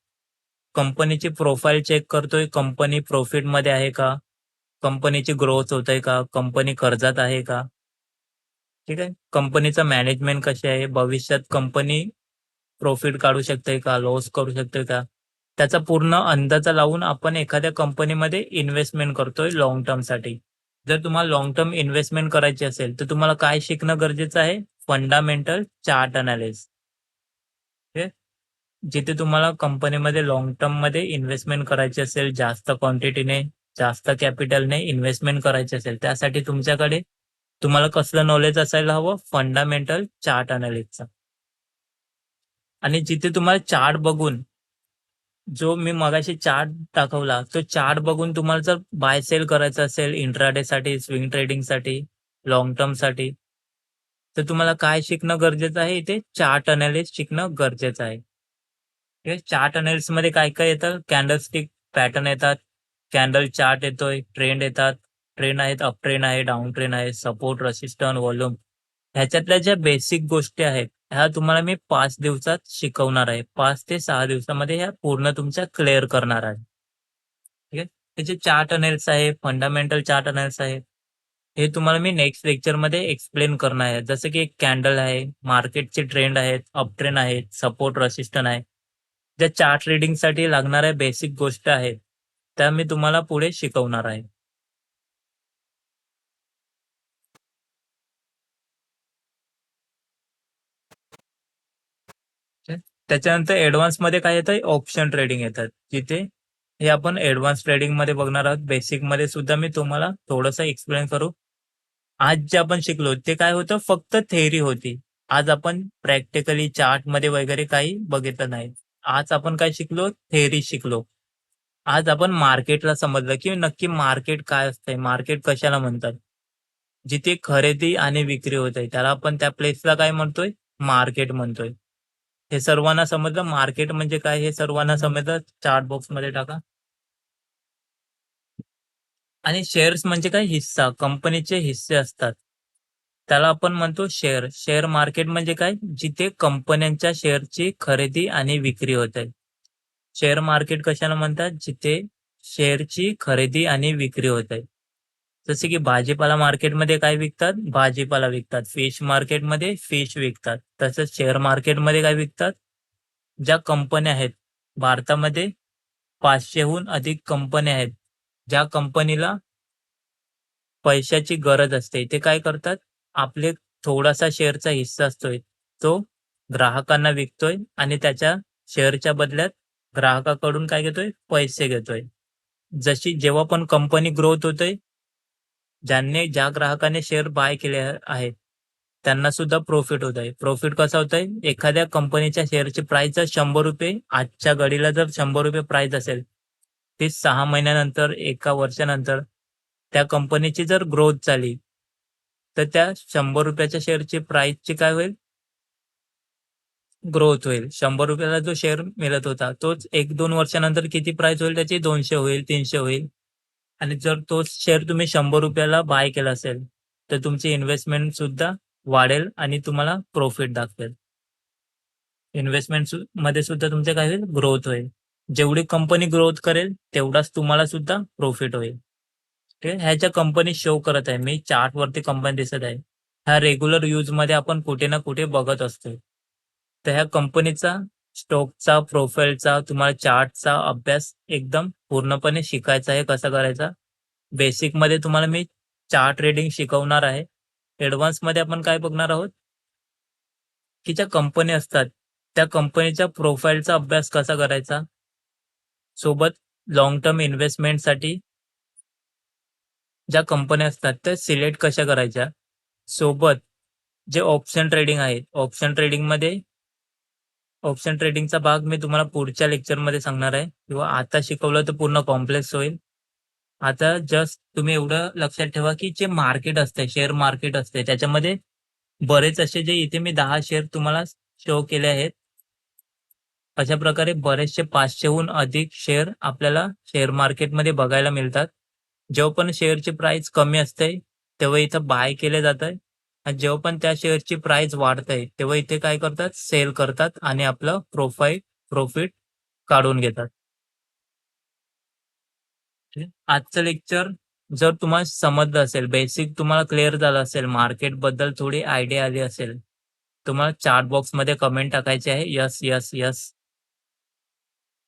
कंपनीची प्रोफाईल चेक करतोय, कंपनी प्रॉफिटमध्ये आहे का? कंपनीची ग्रोथ होते का? कंपनी कर्जात आहे का? ठीक आहे. कंपनीचं मॅनेजमेंट कशी आहे? भविष्यात कंपनी प्रॉफिट काढू शकते का? लॉस करू शकते का? त्याचा पूर्ण अंदाजा लावून आपण एखाद्या कंपनीमध्ये इन्व्हेस्टमेंट करतोय लाँग टर्मसाठी. जर तुम्हाला लाँग टर्म इन्व्हेस्टमेंट करायची असेल, तर तुम्हाला काय शिकणं गरजेचं आहे? Fundamental chart analysis. जिथे तुम्हाला कंपनीमध्ये लाँग टर्ममध्ये इन्व्हेस्टमेंट करायची असेल, जास्त क्वांटिटीने, जास्त कॅपिटलने इन्व्हेस्टमेंट करायची असेल, त्यासाठी तुमच्याकडे तुम्हाला कसलं नॉलेज असायला हवं? फंडामेंटल चार्ट एनालिसिसचं. आणि जिथे तुम्हाला चार्ट बघून जो मी मगाशी चार्ट दाखवला, तो चार्ट बघून तुम्हाला जर बाय सेल करायचं असेल इंट्राडे साठी, स्विंग ट्रेडिंग साठी, लाँग टर्म साठी, तर तुम्हाला काय शिकणं गरजेचं आहे? इथे चार्ट अनालिसिस शिकणं गरजेचं आहे. हे चार्ट अनालिसिसमध्ये काय-काय येतं? कॅन्डलस्टिक पॅटर्न येतात, कॅन्डल चार्ट येतोय, ट्रेंड येतात, ट्रेंड आहेत, अप ट्रेंड आहे, डाउन ट्रेंड आहे, सपोर्ट, रेसिस्टन्स, व्हॉल्यूम. ह्याच्यातल्या ज्या बेसिक गोष्टी आहेत, ह्या तुम्हाला मी 5 दिवसात शिकवणार आहे. 5 ते 6 दिवसामध्ये ह्या पूर्ण तुमच्या क्लिअर करणार आहे. ठीक आहे. त्याचे चार्ट अनालिसिस आहे, फंडामेंटल चार्ट अनालिसिस आहे. हे तुम्हाला मी नेक्स्ट लेक्चरमध्ये एक्सप्लेन करणार आहे. जसं की एक कॅन्डल आहे, मार्केटचे ट्रेंड आहेत, अप ट्रेंड आहेत, सपोर्ट, रेसिस्टन्स आहे. ज्या चार्ट रीडिंगसाठी लागणाऱ्या बेसिक गोष्टी आहेत, त्या मी तुम्हाला पुढे शिकवणार आहे. ठीक आहे. त्याच्यानंतर ॲडव्हान्समध्ये काय येतं? ऑप्शन ट्रेडिंग येतात. जिथे हे आपण ॲडव्हान्स ट्रेडिंगमध्ये बघणार आहोत. बेसिकमध्ये सुद्धा मी तुम्हाला थोडंसं एक्सप्लेन करू. आज जे आपण शिकलो ते काय होतं? फक्त थेअरी होती. आज आपण प्रॅक्टिकली चार्टमध्ये वगैरे काही बघितलं नाही. आज आपण काय शिकलो? थेअरी शिकलो. आज आपण मार्केटला समजलं, की नक्की मार्केट काय असतंय? मार्केट कशाला म्हणतात? जिथे खरेदी आणि विक्री होत आहे, त्याला आपण त्या प्लेसला काय म्हणतोय? मार्केट म्हणतोय. हे सर्वांना समजलं मार्केट म्हणजे काय हे सर्वांना समजलं? चार्ट बॉक्समध्ये टाका. आणि शेअर्स म्हणजे काय? हिस्सा. कंपनीचे हिस्से असतात. त्याला आपण म्हणतो शेअर. शेअर मार्केट म्हणजे काय? जिथे कंपन्यांच्या शेअरची खरेदी आणि विक्री होत आहे. शेअर मार्केट कशाला म्हणतात? जिथे शेअरची खरेदी आणि विक्री होत आहे. जसे की भाजीपाला मार्केटमध्ये काय विकतात? भाजीपाला विकतात. फिश मार्केटमध्ये फिश विकतात. तसंच शेअर मार्केटमध्ये काय विकतात? ज्या कंपन्या आहेत, भारतामध्ये 500 अधिक कंपन्या आहेत. ज्या कंपनीला पैशाची गरज असते. ते काय करतात? आपले थोडासा शेअरचा हिस्सा असतोय, तो ग्राहकांना विकतोय आणि त्याच्या शेअरच्या बदल्यात ग्राहकाकडून काय घेतोय? पैसे घेतोय. जशी जेव्हा पण कंपनी ग्रोथ होते, ज्या ग्राहकाने शेअर बाय केले आहेत, त्यांना सुद्धा प्रॉफिट होत आहे. प्रॉफिट कसा होत आहे? एखाद्या कंपनीच्या शेअरची प्राइस जर ₹100 आजच्या घडीला जर ₹100 प्राइस असेल, ती 6 महिन्यानंतर, 1 वर्षानंतर त्या कंपनीची जर ग्रोथ झाली, तर त्या ₹100 च्या शेअरची प्राइसची काय होईल? ग्रोथ होईल. ₹100 ला जो शेअर मिळत होता, तोच 1-2 वर्षानंतर किती प्राइस होईल त्याची? 200 होईल, 300 होईल. आणि जर तोच शेअर तुम्ही ₹100 ला बाय केला असेल, तर तुमची इन्व्हेस्टमेंट सुद्धा वाढेल आणि तुम्हाला प्रॉफिट दाखवेल. इन्व्हेस्टमेंट मध्ये सुद्धा तुमचे काय होईल? ग्रोथ होईल. जेवढी कंपनी ग्रोथ करेल, तेवढाच तुम्हाला सुद्धा प्रॉफिट होईल. ठीक आहे. ह्या ज्या कंपनी शो करत आहे, मी चार्टवरती कंपनी दिसत आहे. ह्या रेग्युलर यूजमध्ये आपण कुठे ना कुठे बघत असतो. तर ह्या कंपनीचा स्टॉकचा, प्रोफाइलचा, तुम्हाला चार्टचा अभ्यास एकदम पूर्णपणे शिकायचा आहे. कसा करायचा? बेसिकमध्ये तुम्हाला मी चार्ट ट्रेडिंग शिकवणार आहे. ॲडव्हान्समध्ये आपण काय बघणार आहोत? की ज्या कंपनी असतात, त्या कंपनीच्या प्रोफाइलचा अभ्यास कसा करायचा? सोबत लाँग टर्म इन्व्हेस्टमेंटसाठी ज्या कंपन्या असतात, त्या सिलेक्ट कशा करायच्या? सोबत जे ऑप्शन ट्रेडिंग आहे, ऑप्शन ट्रेडिंगचा भाग मी तुम्हाला पुढच्या लेक्चरमध्ये सांगणार आहे किंवा आता शिकवलं तर पूर्ण कॉम्प्लेक्स होईल. आता जस्ट तुम्ही एवढं लक्षात ठेवा, की जे मार्केट असते, शेअर मार्केट असते, त्याच्यामध्ये बरेच असे जे इथे मी 10 शेअर तुम्हाला शो केले आहेत. अशा प्रकारे बरेचसे 500हून अधिक शेअर आपल्याला शेअर मार्केटमध्ये बघायला मिळतात. जेव्हा पण शेअरची प्राइस कमी असते, तेव्हा इथं बाय केले जातं आणि जेव्हा पण त्या शेअरची प्राइस वाढते, तेव्हा इथे काय करतात? सेल करतात आणि आपलं प्रॉफिट काढून घेतात. ठीक आहे. आजचं लेक्चर जर तुम्हाला समजलं असेल, बेसिक तुम्हाला क्लिअर झालं असेल, मार्केटबद्दल थोडी आयडिया आली असेल, तुम्हाला चॅट बॉक्समध्ये कमेंट टाकायची आहे, "येस, येस, येस."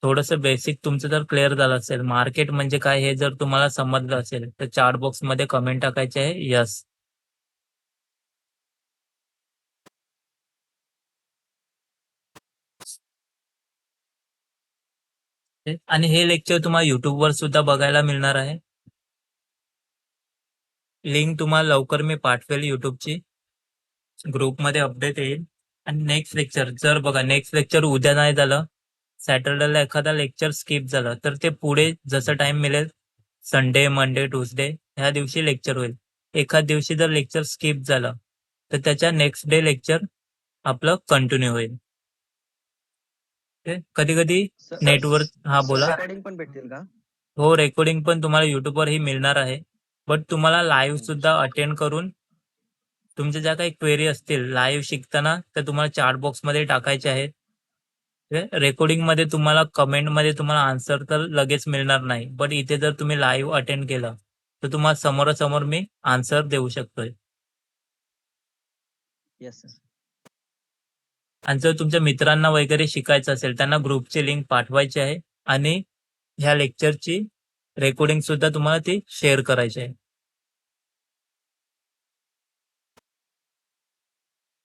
थोडंसं बेसिक तुमचं जर क्लिअर झालं असेल, मार्केट म्हणजे काय हे जर तुम्हाला समजलं असेल, तर चॅट बॉक्समध्ये कमेंट टाकायची आहे, "येस." आणि हे लेक्चर तुम्हाला YouTubeवर सुद्धा बघायला मिळणार आहे. लिंक तुम्हाला लवकर मी पाठवेल YouTubeची. ग्रुपमध्ये अपडेट येईल आणि नेक्स्ट लेक्चर जर बघा नेक्स्ट लेक्चर उद्या नाही झालं, सॅटर्डेला एखादा लेक्चर स्किप झालं तर ते पुढे जसं टाइम मिळेल, संडे, मंडे, ट्युसडे ह्या दिवशी लेक्चर होईल. एखाद दिवशी जर लेक्चर स्किप झालं तर त्याच्या नेक्स्ट डे लेक्चर आपलं कंटिन्यू होईल. कधी कधी नेटवर्क हा बोला. रेकॉर्डिंग पण भेटतील का? हो, रेकॉर्डिंग पण तुम्हाला युट्यूबवर ही मिळणार आहे. बट तुम्हाला लाईव्ह सुद्धा अटेंड करून तुमच्या ज्या काही क्वेरी असतील लाईव्ह शिकताना तर तुम्हाला चॅट बॉक्समध्ये टाकायचे आहेत. रेकॉर्डिंग मध्ये तुम्हाला कमेंटमध्ये तुम्हाला आन्सर तर लगेच मिळणार नाही. बट इथे जर तुम्ही लाईव्ह अटेंड केलं तर तुम्हाला समोरासमोर मी आन्सर देऊ शकतोय. Yes sir. आणि जर तुमच्या मित्रांना वगैरे शिकायचं असेल त्यांना ग्रुपची लिंक पाठवायची आहे आणि ह्या लेक्चरची रेकॉर्डिंग सुद्धा तुम्हाला ती शेअर करायची आहे.